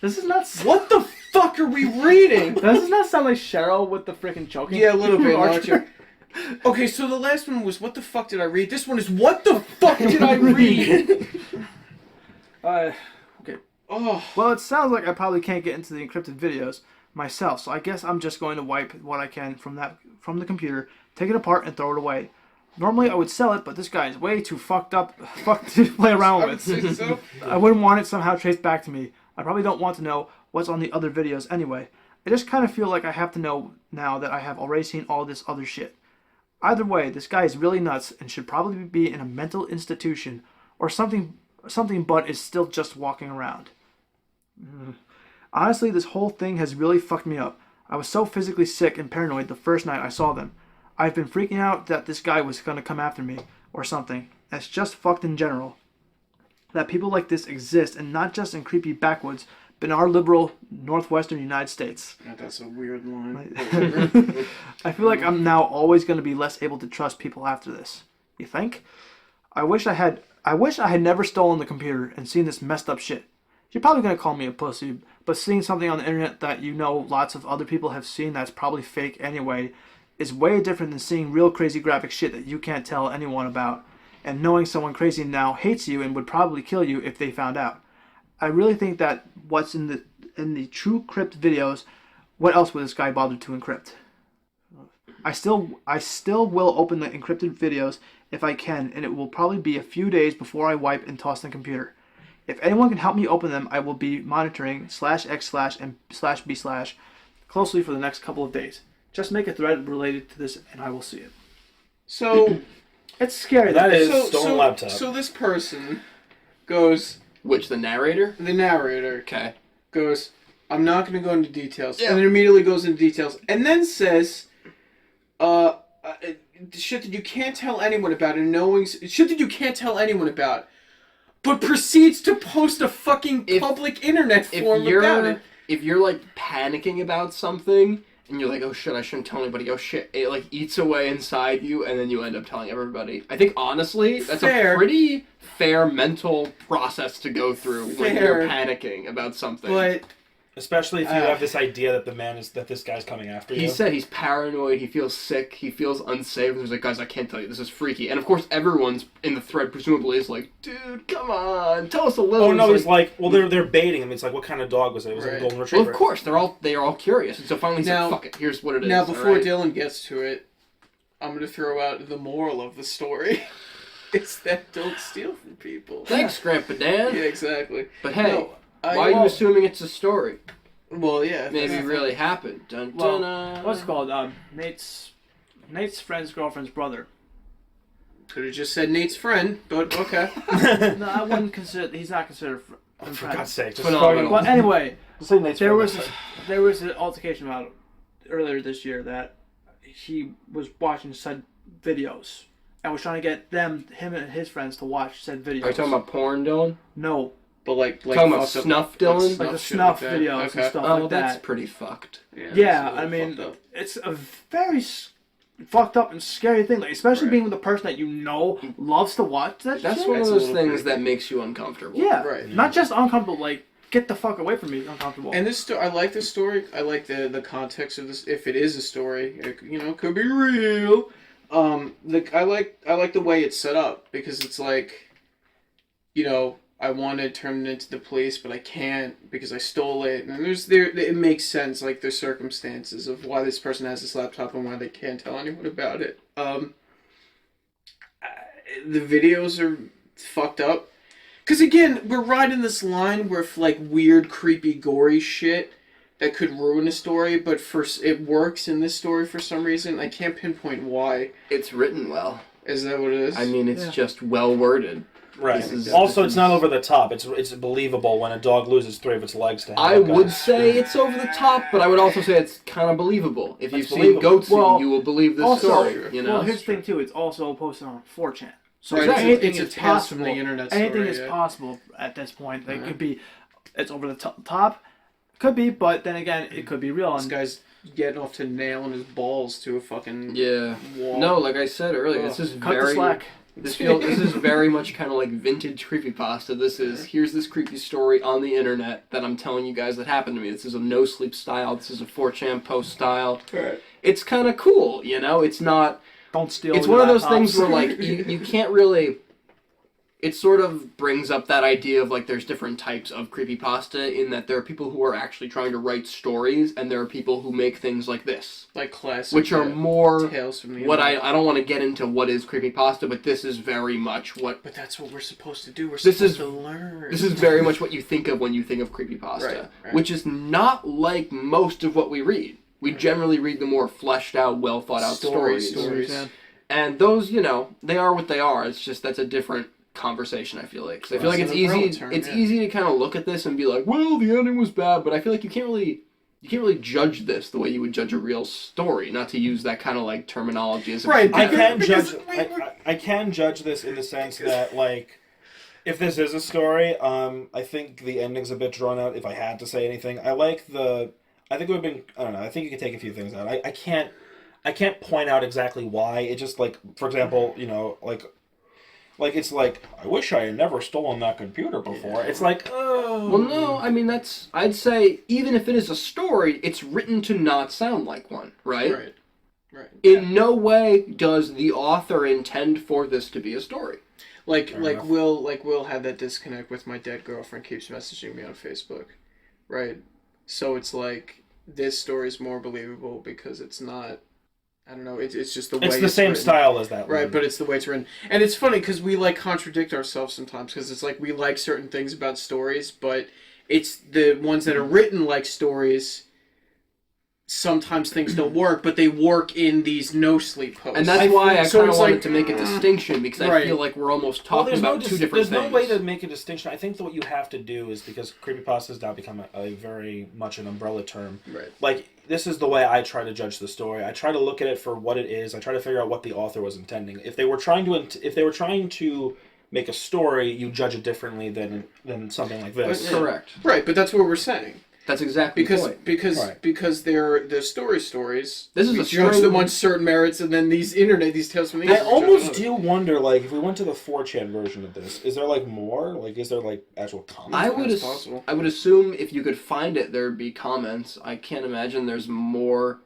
This is not. What the fuck are we reading? Does this not sound like Cheryl with the freaking choking? Yeah, a little bit, Archer. don't you? Okay, so the last one was, what the fuck did I read? This one is, what the fuck did I read? Okay. Oh. Well, it sounds like I probably can't get into the encrypted videos myself, so I guess I'm just going to wipe what I can from the computer, take it apart, and throw it away. Normally I would sell it, but this guy is way too fucked to play around I would with. say so. I wouldn't want it somehow traced back to me. I probably don't want to know what's on the other videos anyway. I just kind of feel like I have to know now that I have already seen all this other shit. Either way, this guy is really nuts and should probably be in a mental institution or something, but is still just walking around. Honestly, this whole thing has really fucked me up. I was so physically sick and paranoid the first night I saw them. I've been freaking out that this guy was going to come after me or something. It's just fucked in general. That people like this exist, and not just in creepy backwoods, but in our liberal northwestern United States. God, that's a weird line. I feel like I'm now always going to be less able to trust people after this. You think? I wish I had never stolen the computer and seen this messed up shit. You're probably going to call me a pussy, but seeing something on the internet that you know lots of other people have seen that's probably fake anyway is way different than seeing real crazy graphic shit that you can't tell anyone about, and knowing someone crazy now hates you and would probably kill you if they found out. I really think that what's in the TrueCrypt videos What else would this guy bother to encrypt? I still will open the encrypted videos if I can, and it will probably be a few days before I wipe and toss the computer. If anyone can help me open them, I will be monitoring /x/ and /b/ closely for the next couple of days. Just make a thread related to this, and I will see it. So It's scary. That is stolen laptop. So this person goes. Which, the narrator? The narrator Okay. goes, I'm not going to go into details. Yeah. And then immediately goes into details. And then says, shit that you can't tell anyone about, and shit that you can't tell anyone about, but proceeds to post a fucking public internet forum about it. If you're, like, panicking about something, and you're like, oh shit, I shouldn't tell anybody, oh shit, it, like, eats away inside you, and then you end up telling everybody. I think, honestly, that's a pretty fair mental process to go through when you're panicking about something. But especially if you have this idea that this guy's coming after you. He said he's paranoid, he feels sick, he feels unsafe, and he's like, guys, I can't tell you, this is freaky. And of course, everyone's in the thread presumably is like, dude, come on, tell us a little. Oh no, he's like, well, they're baiting him. It's like, what kind of dog was it? It was like a golden retriever. Well, of course, they are all curious, and so finally he's like, fuck it, here's what it is. Now, before Dylan gets to it, I'm going to throw out the moral of the story. It's that don't steal from people. Thanks, Grandpa Dan. Yeah, exactly. But hey, why are you assuming it's a story? Well, yeah. Maybe it really happened. Dun, dun, dun. What's it called? Nate's friend's girlfriend's brother. Could have just said Nate's friend, but okay. No, I wouldn't consider. He's not considered a friend. For God's sake, just Phenomenal. But anyway, say Nate's there friend. was an altercation about it earlier this year that he was watching said videos and was trying to get him and his friends to watch said videos. Are you talking about porn, Dylan? No, But like talking about snuff, Dylan? like the shit snuff like that. videos Okay. and stuff Oh, like that's that. pretty fucked. Yeah, that's a I little mean, fucked up. it's a very fucked up and scary thing, like, especially being with a person that you know loves to watch that That's shit. one of That's a those little things creepy. that makes you uncomfortable. Yeah, Right. not just uncomfortable, like, get the fuck away from me, uncomfortable. And this I like this story. I like the context of this. If it is a story, it, could be real. I like the way it's set up because it's like, I want to turn it into the police, but I can't because I stole it. And it makes sense, like the circumstances of why this person has this laptop and why they can't tell anyone about it. The videos are fucked up. Because again, we're riding this line where like weird, creepy, gory shit that could ruin a story, but it works in this story for some reason. I can't pinpoint why. It's written well. Is that what it is? I mean, it's just well worded. Right. This Also, is- it's not over the top. It's believable when a dog loses 3 of its legs to him. I would say it's over the top, but I would also say it's kind of believable. If you've It's seen believable. Goatsy, Well, you will believe this also, story. well, here's the thing too. It's also posted on 4chan. So Right, anything it's a is tales from possible. the internet Anything story, is yeah. possible at this point. Like, it could be, it's over the top. Could be, but then again, it could be real. This guy's getting off to nailing his balls to a fucking wall. No, like I said earlier, this is Cut the very... slack. This is very much kind of like vintage creepypasta. Here's this creepy story on the internet that I'm telling you guys that happened to me. This is a no sleep style. This is a 4chan post style. Right. It's kind of cool, It's not... Don't steal. It's your one of those laptops. things where, like, you can't really... It sort of brings up that idea of, like, there's different types of creepypasta in that there are people who are actually trying to write stories, and there are people who make things like this. Like classic. Which are more... tales from the What internet. I don't want to get into what is creepypasta, but this is very much what... But that's what we're supposed to do. We're This supposed is- to learn. This is very much what you think of when you think of creepypasta. Right. Which is not like most of what we read. We generally read the more fleshed out, well thought out stories. Yeah. And those, they are what they are. It's just that's a different conversation, I feel like. 'Cause I feel like it's That's an umbrella easy term, it's yeah. easy to kind of look at this and be like, well, the ending was bad, but I feel like you can't really judge this the way you would judge a real story, not to use that kind of like terminology as a Right, I because- can because judge. I can judge this in the sense that, like, if this is a story, I think the ending's a bit drawn out. If I had to say anything, I think it would have been. I don't know. I think you could take a few things out. I can't point out exactly why. It just, like, for example, like it's like, I wish I had never stolen that computer before. It's like, oh. Well, no, I mean, I'd say, even if it is a story, it's written to not sound like one, right? Right. In no way does the author intend for this to be a story. Like enough. Will had that disconnect with my dead girlfriend keeps messaging me on Facebook, right? So it's like this story is more believable because it's not. I don't know. It's just the way It's the same written. style as that one. Right, but it's the way it's written. And it's funny because we like contradict ourselves sometimes because it's like we like certain things about stories, but it's the ones that are written like stories. Sometimes things don't work, but they work in these no sleep posts. And that's why I so kind of it's wanted like, to make a distinction because I right. feel like we're almost talking there's about two different there's things. no way to make a distinction. I think that what you have to do is, because creepypasta has now become a very much an umbrella term. Right. Like, this is the way I try to judge the story. I try to look at it for what it is. I try to figure out what the author was intending. If they were trying to make a story, you judge it differently than something like this. Correct. Right, but that's what we're saying. That's exactly the point. Because they're the stories. This is we a judge string- them on certain merits, and then these tales from the I internet. almost do wonder, like, if we went to the 4chan version of this, is there, like, more? Like, is there, like, actual comments? I would assume if you could find it, there'd be comments. I can't imagine there's more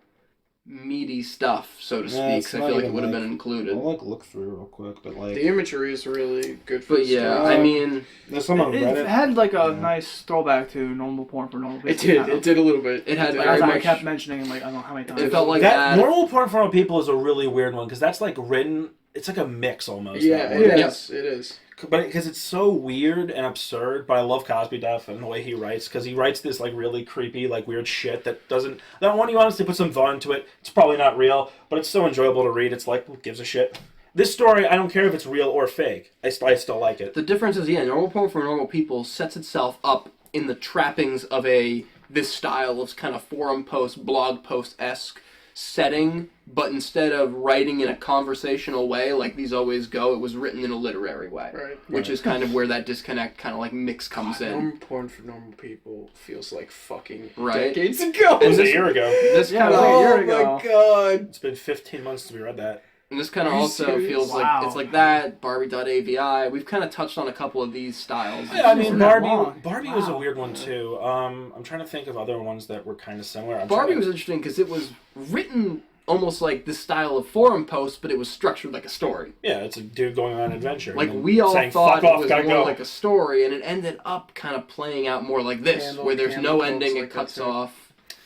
meaty stuff, so to speak. it's 'Cause I not feel like it even, would have like- been included. I'll, like, look through real quick, but, like... The imagery is really good for But the yeah, story. I mean, There's some on It Reddit. had like a nice throwback to normal porn for normal It people. did. It did a little bit. It had Like, very as I much- kept mentioning, like I don't know how many times. it felt like that that. normal porn for normal people is a really weird one, because that's, like, written... It's like a mix, almost. Yeah, that one. it Yeah. is. It is. But because it's so weird and absurd, but I love Cosby Duff and the way he writes, because he writes this like really creepy, like weird shit that doesn't. That one, you honestly put some thought into it. It's probably not real, but it's so enjoyable to read. It's like, who gives a shit? This story, I don't care if it's real or fake. I still like it. The difference is, normal porn for normal people sets itself up in the trappings of this style of kind of forum post, blog post-esque setting, but instead of writing in a conversational way like these always go, it was written in a literary way. Right. Which is kind of where that disconnect, kind of like mix comes in. Normal porn for normal people feels like fucking Right. decades ago. It was a year ago. This Yeah, kind of like a year Oh ago. my god. It's been 15 months since we read that. And this kind of Are you also serious? feels like Wow. it's like that Barbie.avi. We've kind of touched on a couple of these styles. Yeah, I mean, Not long. Barbie was a Wow. weird one too. I'm trying to think of other ones that were kind of similar. Barbie was interesting because it was written almost like this style of forum post, but it was structured like a story. Yeah, it's a dude going on an adventure. Like and we all saying, thought "Fuck it off, was gotta more go." like a story, and it ended up kind of playing out more like this, Candle- where there's Candle no Cove's ending, like it cuts that, too. off.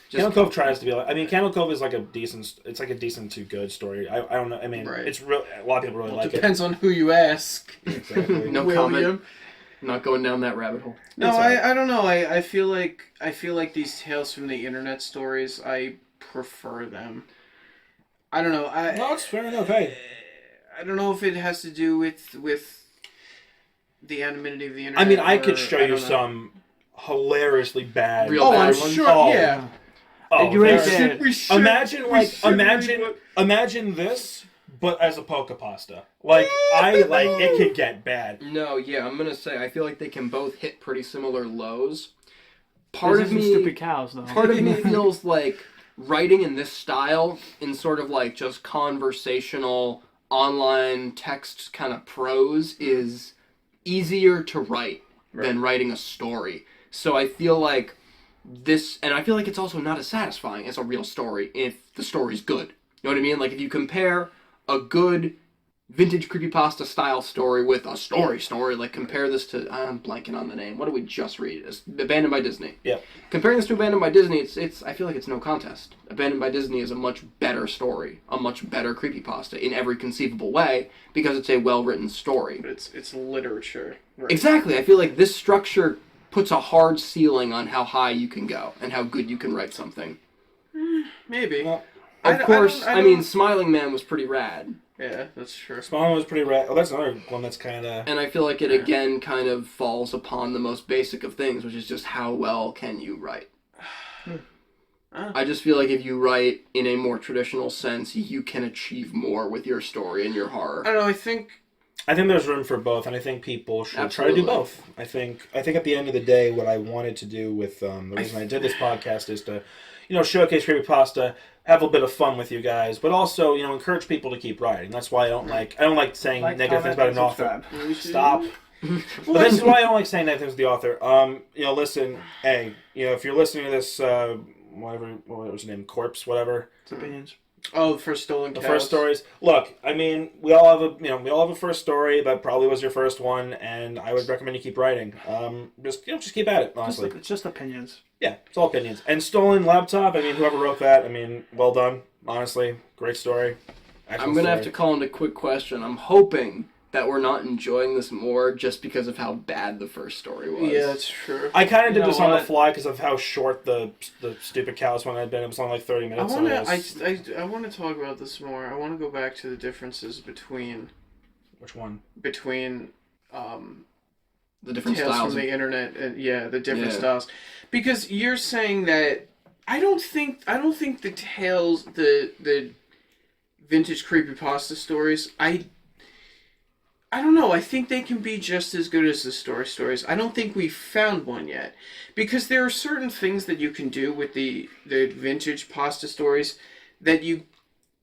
Candle Cove tries to be like. I mean, Candle Cove is like a decent. It's like a decent to good story. I don't know. I mean, Right. it's real. A lot of people really like Depends on who you ask. it. Exactly. No William. comment. Not going down that rabbit hole. No, It's alright. I don't know. I feel like these tales from the internet stories, I prefer them. I don't know. No, it's fair enough. Hey, I don't know if it has to do with the anonymity of the internet. I mean, I or- could show I you don't know. some hilariously bad. Real Oh, bad I'm ones? sure. Oh. Yeah. Oh, You ain't there- dead. We should- Imagine we like should imagine read imagine this, but as a polka pasta. Like it could get bad. No, yeah, I'm gonna say I feel like they can both hit pretty similar lows. Part These of are me, stupid cows, though. part of me feels like writing in this style, in sort of like just conversational online text kind of prose, is easier to write than writing a story. So I feel like this, and I feel like it's also not as satisfying as a real story if the story's good. You know what I mean? Like if you compare a good vintage creepypasta style story with a story, like compare this to, I'm blanking on the name. What did we just read? It's Abandoned by Disney. Yeah. Comparing this to Abandoned by Disney, it's I feel like it's no contest. Abandoned by Disney is a much better story, a much better creepypasta in every conceivable way because it's a well-written story. But it's literature. Right. Exactly. I feel like this structure puts a hard ceiling on how high you can go and how good you can write something. Maybe. Well, Of course, I I don't- mean, Smiling Man was pretty rad. Yeah, that's true. Spawn was pretty rad. Oh, that's another one that's kind of. And I feel like it again kind of falls upon the most basic of things, which is just how well can you write. I just feel like if you write in a more traditional sense, you can achieve more with your story and your horror. I don't know. I think there's room for both, and I think people should Absolutely. try to do both. I think at the end of the day, what I wanted to do with the reason I did this podcast is to, showcase creepypasta, have a bit of fun with you guys, but also, encourage people to keep writing. That's why I don't like saying negative things about an author. Stop. But this is why I don't like saying negative things to the author. Listen, hey, if you're listening to this, what was your name, Corpse, whatever. It's opinions. Oh, for stolen The cows. first stories. Look, I mean, we all have a first story that probably was your first one, and I would recommend you keep writing. Just keep at it. Honestly, It's just opinions. yeah, it's all opinions. And stolen laptop. I mean, whoever wrote that, I mean, well done. Honestly, great story. I'm going to have to call into quick question. I'm hoping that we're not enjoying this more just because of how bad the first story was. Yeah, that's true. I kind of did You know this on the what? fly because of how short the stupid cows one had been. It was only like 30 I minutes. want so to. I want to talk about this more. I want to go back to the differences between Which one? The different tales styles. from the internet and the different Yeah. styles, because you're saying that I don't think the tales the vintage creepypasta stories I don't know. I think they can be just as good as the stories. I don't think we've found one yet, because there are certain things that you can do with the vintage pasta stories that you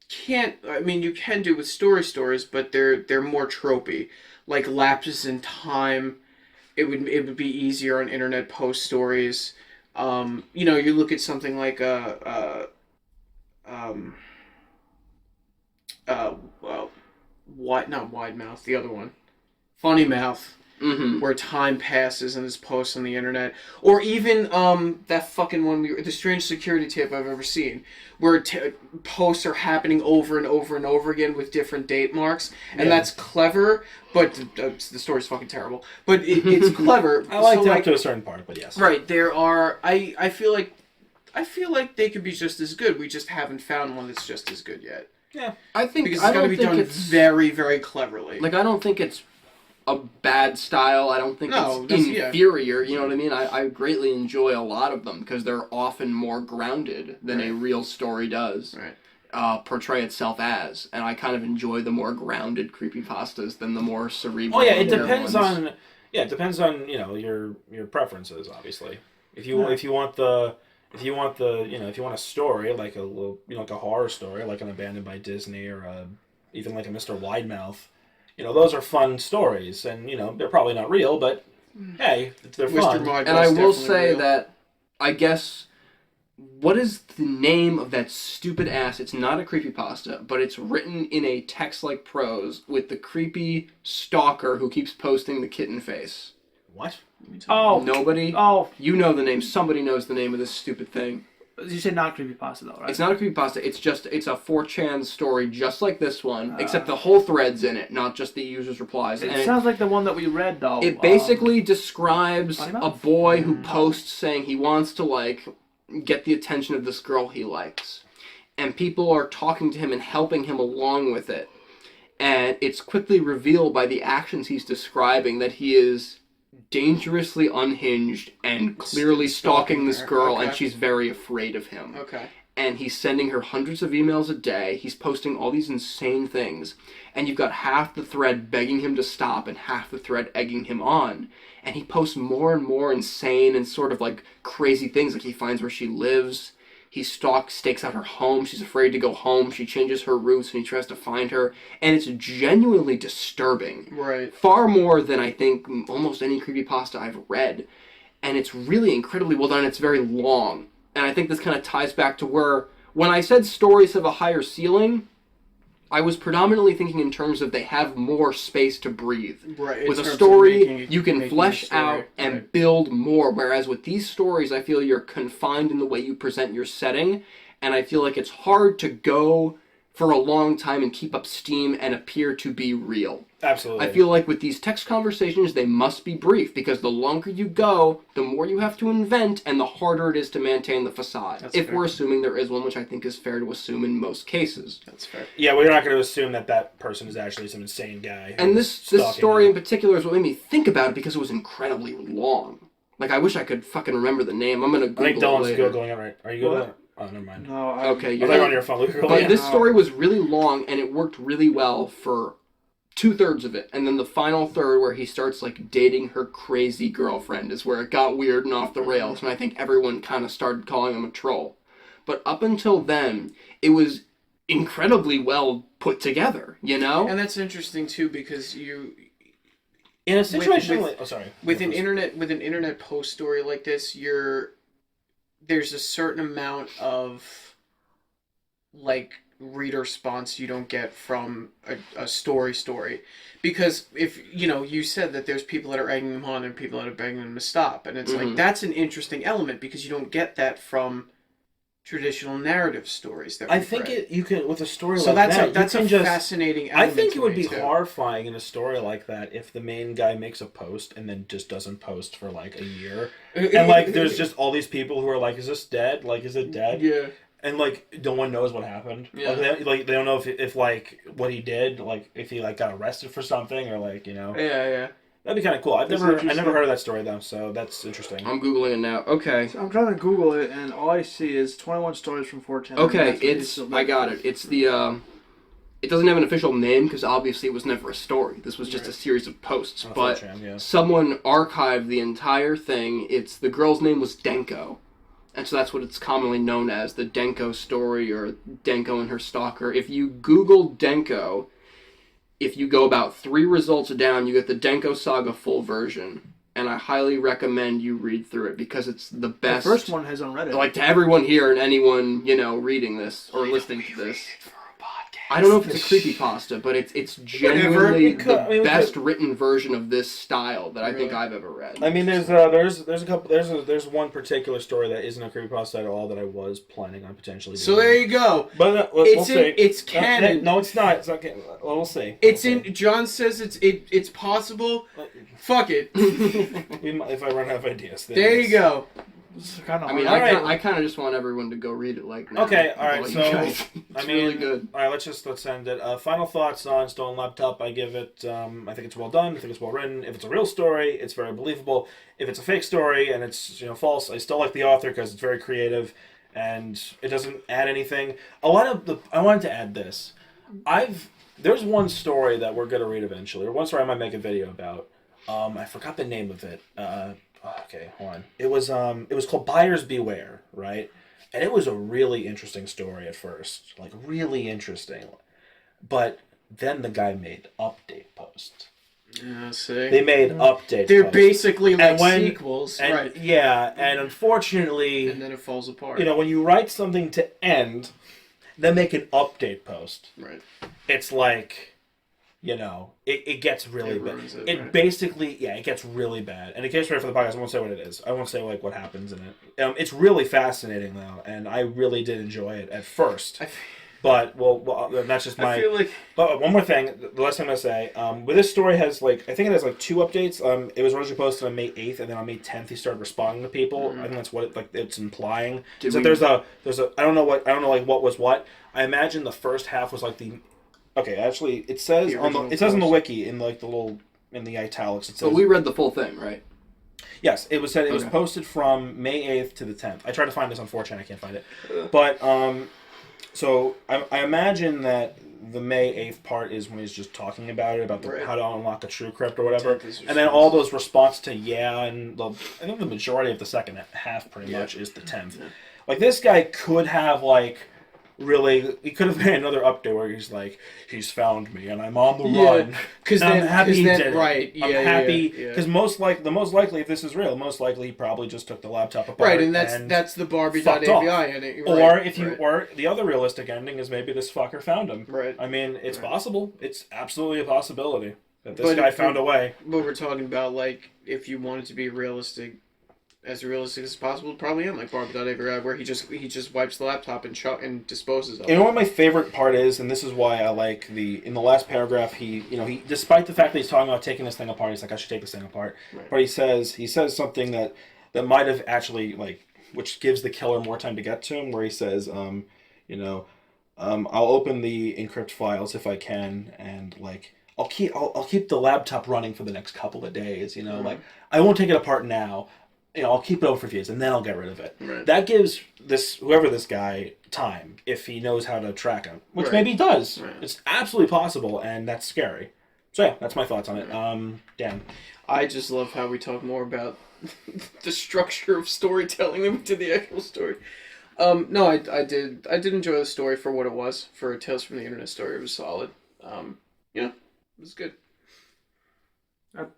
can't. I mean, you can do with stories, but they're more tropey, like lapses in time. It would be easier on internet post stories. You look at something like not wide mouth, the other one, funny mouth, where time passes and is posts on the internet, or even that fucking one, the strange security tip I've ever seen, where posts are happening over and over and over again with different date marks, and that's clever, but the story's fucking terrible. But it's clever. I liked so, it up to a certain part, but yes. Right, there are. I feel like they could be just as good. We just haven't found one that's just as good yet. Yeah. I think Because I it's got to don't be think done it's very, very cleverly. like I don't think it's a bad style. I don't think it's inferior. You know what I mean? I greatly enjoy a lot of them because they're often more grounded than a real story does. Right. Portray itself as, and I kind of enjoy the more grounded creepypastas than the more cerebral. Oh yeah, it ones. depends on your preferences. Obviously, if you want a story like a little like a horror story like an Abandoned by Disney or even like a Mr. Widemouth, those are fun stories, and they're probably not real, but hey, they're fun. Mr. And I will say that I guess. What is the name of that stupid ass? It's not a creepypasta, but it's written in a text-like prose with the creepy stalker who keeps posting the kitten face. What? Oh. Nobody? Oh. You know the name. Somebody knows the name of this stupid thing. You say not creepypasta though, right? It's not a creepypasta. It's a 4chan story just like this one, except the whole thread's in it, not just the user's replies. It sounds like the one that we read though. It basically describes Funny a Mouth? boy who posts saying he wants to get the attention of this girl he likes. And people are talking to him and helping him along with it. And it's quickly revealed by the actions he's describing that he is dangerously unhinged and clearly stalking this girl, and she's very afraid of him. Okay. And he's sending her hundreds of emails a day. He's posting all these insane things. And you've got half the thread begging him to stop and half the thread egging him on. And he posts more and more insane and sort of crazy things. Like he finds where she lives. He stakes out her home. She's afraid to go home. She changes her routes and he tries to find her. And it's genuinely disturbing. Right. Far more than I think almost any creepypasta I've read. And it's really incredibly well done. It's very long. And I think this kind of ties back to where, when I said stories have a higher ceiling, I was predominantly thinking in terms of they have more space to breathe. Right. With a story, you can flesh out and build more, whereas with these stories, I feel you're confined in the way you present your setting, and I feel like it's hard to go for a long time and keep up steam and appear to be real. Absolutely. I feel like with these text conversations, they must be brief, because the longer you go, the more you have to invent, and the harder it is to maintain the facade. That's if fair. we're assuming there is one, which I think is fair to assume in most cases. That's fair. Yeah, we're not going to assume that person is actually some insane guy. And this stalking story her. in particular is what made me think about it, because it was incredibly long. I wish I could fucking remember the name. I'm going to Google I think it Dylan's later. Googling it right. Are you Googling it? Oh, never mind. No. Okay, I you're thought you were on your phone. But this story was really long, and it worked really well for 2/3 of it. And then the final third, where he starts dating her crazy girlfriend, is where it got weird and off the rails, and I think everyone kind of started calling him a troll. But up until then, it was incredibly well put together, And that's interesting too, because you in a situation with an internet post story like this, there's a certain amount of like reader response you don't get from a story, because if you said that there's people that are egging them on and people that are begging them to stop, and it's like that's an interesting element because you don't get that from traditional narrative stories that I we've think read. you can with a story So like that's you a can just fascinating I element think to it would me, be too. horrifying in a story like that if the main guy makes a post and then just doesn't post for like a year, and like there's just all these people who are like, "Is this dead? Like, is it dead?" Yeah. And like no one knows what happened. Yeah. Like they don't know if like what he did, like if he like got arrested for something or like Yeah. that'd be kind of cool. I never heard of that story though, so that's interesting. I'm googling it now. Okay. So I'm trying to Google it, and all I see is 21 stories from 4chan. Okay, I got it. It's the it doesn't have an official name because obviously it was never a story. This was just a series of posts. But 4chan, yeah. someone archived the entire thing. The girl's name was Denko. And so that's what it's commonly known as, the Denko story or Denko and her stalker. If you Google Denko, if you go about 3 results down, you get the Denko Saga full version. And I highly recommend you read through it because it's the best. The first one has on Reddit. Like, to everyone here and anyone, reading this or listening to this. I don't know if it's a creepypasta, but it's genuinely the best written version of this style that I think I've ever read. I mean, there's a couple there's one particular story that isn't a creepypasta at all that I was planning on potentially doing. So there you go. But we'll see. It's canon. No, it's not. It's not canon. Well, we'll see. It's in. John says it's possible. Fuck it. If I run out of ideas. There you go. I kind of just want everyone to go read it like now. Okay, all right. So it's really good. All right, let's end it. Final thoughts on Stolen Laptop. I give it. I think it's well done. I think it's well written. If it's a real story, it's very believable. If it's a fake story and it's false, I still like the author because it's very creative and it doesn't add anything. I wanted to add this. There's one story that we're gonna read eventually, or one story I might make a video about. I forgot the name of it. Okay, hold on. It was called Buyers Beware, right? And it was a really interesting story at first, like really interesting. But then the guy made update posts. Yeah, see. They made update. They're posts. basically like sequels, right? Yeah, and unfortunately, and then it falls apart. When you write something to end, then make an update post. Right. It's like. It gets really bad. It basically, it gets really bad. And in case you're ready for the podcast, I won't say what it is. I won't say like what happens in it. It's really fascinating though, and I really did enjoy it at first. But that's just my. I feel like. But one more thing, the last thing I'm gonna say. But this story has I think it has 2 updates. It was originally posted on May 8th, and then on May 10th he started responding to people. I think that's what it's implying. There's a I don't know what was what. I imagine the first half was like the. Okay, actually, it says in the wiki in like the little in the italics. It says. But we read the full thing, right? Yes, it was said. It was posted from May 8th to the 10th. I tried to find this on 4chan. I can't find it. But so I imagine that the May 8th part is when he's just talking about it, about how to unlock a true crypt or whatever, and then all those responses to and I think the majority of the second half pretty much is the 10th. Yeah. Like this guy could have really, he could have made another update where he's like, he's found me and I'm on the run. I'm happy he did it. Right. I'm happy because the most likely, if this is real, most likely he probably just took the laptop apart. Right, and that's the Barbie.avi ending. Or the other realistic ending is maybe this fucker found him. Right. I mean, it's possible. It's absolutely a possibility that this guy found a way. But we're talking about if you wanted to be realistic as possible, probably in like Barbie.avi, where he just wipes the laptop and disposes of it. You know what my favorite part is, and this is why I like in the last paragraph, he despite the fact that he's talking about taking this thing apart, he's like, I should take this thing apart. Right. But he says something that might have actually which gives the killer more time to get to him, where he says, I'll open the encrypt files if I can, and I'll keep the laptop running for the next couple of days, I won't take it apart now. I'll keep it over for a few days and then I'll get rid of it. Right. That gives whoever this guy time if he knows how to track him, which maybe he does. Right. It's absolutely possible, and that's scary. So yeah, that's my thoughts on it. Dan, I just love how we talk more about the structure of storytelling than we did the actual story. No, I did enjoy the story for what it was. For a Tales from the Internet story, it was solid. It was good.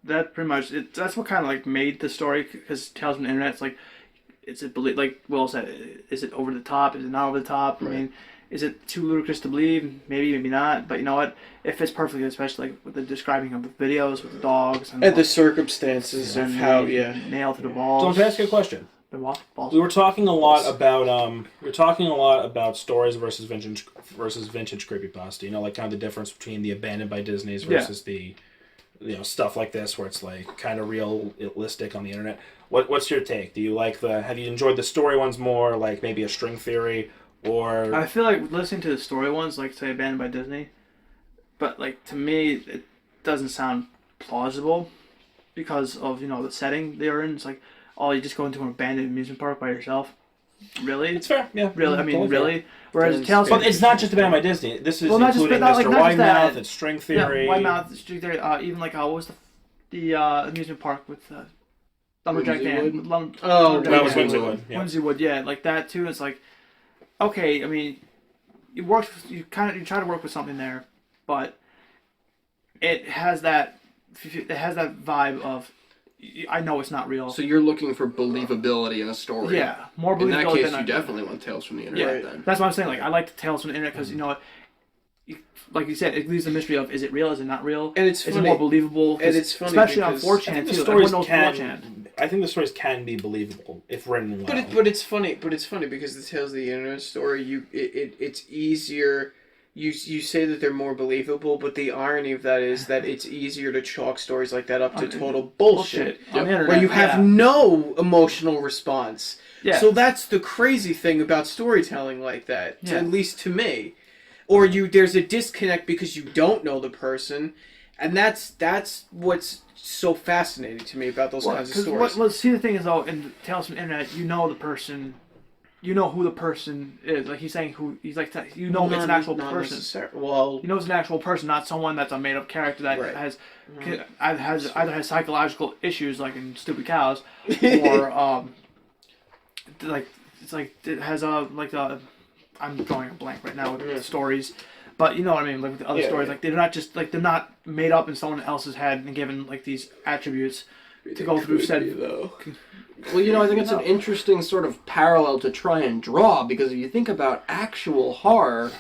That pretty much that's what kind of made the story, because Tales from the Internet, is it like Will said, is it over the top? Is it not over the top? Right. I mean, is it too ludicrous to believe? Maybe, maybe not. But you know what? It fits perfectly, especially like with the describing of the videos with the dogs And the circumstances of how, nailed to the So balls. I'm gonna ask you a question. The balls. We were talking a lot about stories versus vintage creepypasta. You know, like kind of the difference between the abandoned by Disney's versus the stuff like this where it's like kind of realistic on the internet. What's your take? Do you like have you enjoyed the story ones more, like maybe a string theory, or I feel like listening to the story ones, like say Abandoned by Disney, but like to me it doesn't sound plausible because of the setting they're in. It's like, oh, you just go into an abandoned amusement park by yourself. Really? It's fair, yeah. Really, I mean, Totally really. fair. Whereas Tales But it's not just Abandoned by Disney. This is including not Mr. just that. Wymouth, it's string theory. Yeah, Wymouth, String Theory. Even like what was the amusement park with Lumberjack Dan? That was Whimsywood. Yeah. Whimsywood, yeah, like that too. It's like, okay, I mean, you try to work with something there, but it has that vibe of, I know it's not real. So you're looking for believability in a story. Yeah, more believability. In that case, than you definitely want Tales from the Internet then. That's what I'm saying. Like, I like the Tales from the Internet because, you know what, like you said, it leaves the mystery of, is it real, is it not real? And it's funny. Is it more believable? And it's funny especially on because 4chan, too. I think the stories can be believable if written well. But it's funny because the Tales of the Internet story, it's easier. You say that they're more believable, but the irony of that is that it's easier to chalk stories like that up to total bullshit. On the internet, where you have no emotional response. Yeah. So that's the crazy thing about storytelling like that, Yeah. at least to me. Or there's a disconnect because you don't know the person, and that's what's so fascinating to me about those kinds of stories. Well, see, the thing is, though, in Tales from the Internet, you know the person, you know who the person is. Like, he's saying he's like, it's an actual person. Well, You know it's an actual person, not someone that's a made-up character that has either has psychological issues, like in Stupid Cows, or like it's like it has I'm drawing a blank right now with the stories, but you know what I mean. Like with the other stories, like they're not just like they're not made up in someone else's head and given like these attributes to go through said. Well, I think it's an interesting sort of parallel to try and draw, because if you think about actual horror,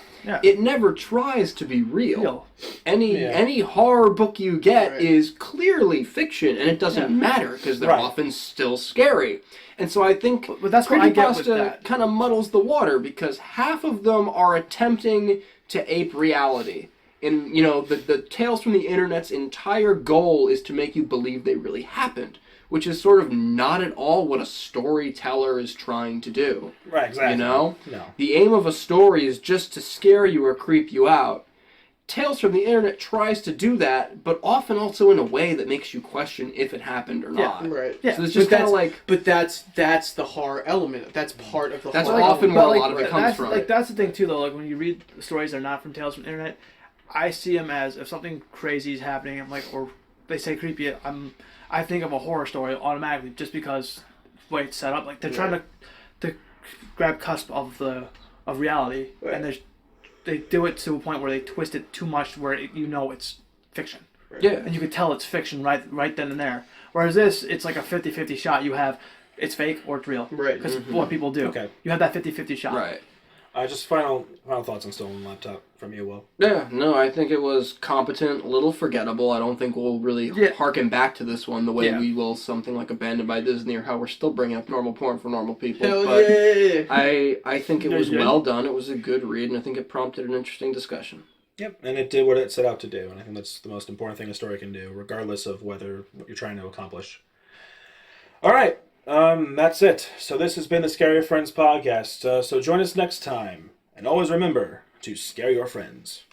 it never tries to be real. Any horror book you get is clearly fiction, and it doesn't matter because they're often still scary. And so I think but that's what I get with that. Kind of muddles the water, because half of them are attempting to ape reality. And, the Tales from the Internet's entire goal is to make you believe they really happened, which is sort of not at all what a storyteller is trying to do. Right, exactly. No. The aim of a story is just to scare you or creep you out. Tales from the Internet tries to do that, but often also in a way that makes you question if it happened or not. Right. So it's just kind of like... But that's the horror element. That's part of the that's horror often element. where a lot of it comes from. Like, that's the thing, too, though. Like, when you read the stories that are not from Tales from the Internet, I see them as, if something crazy is happening, I'm like, or they say creepy, I think of a horror story automatically, just because the way it's set up. Like, they're trying to grab cusp of reality, and they do it to a point where they twist it too much where it's fiction. Right. Yeah. And you can tell it's fiction right then and there. Whereas this, it's like a 50-50 shot. You have, it's fake or it's real. Right. Because what people do. Okay. You have that 50-50 shot. Right. Just final thoughts on Stolen Laptop from you, Will. Yeah, no, I think it was competent, a little forgettable. I don't think we'll really harken back to this one the way we will something like Abandoned by Disney, or how we're still bringing up normal porn for normal people. Hell but yeah. I think it was well done. It was a good read, and I think it prompted an interesting discussion. Yep, and it did what it set out to do, and I think that's the most important thing a story can do, regardless of what you're trying to accomplish. All right, that's it. So this has been the Scare Your Friends podcast. So join us next time. And always remember to scare your friends.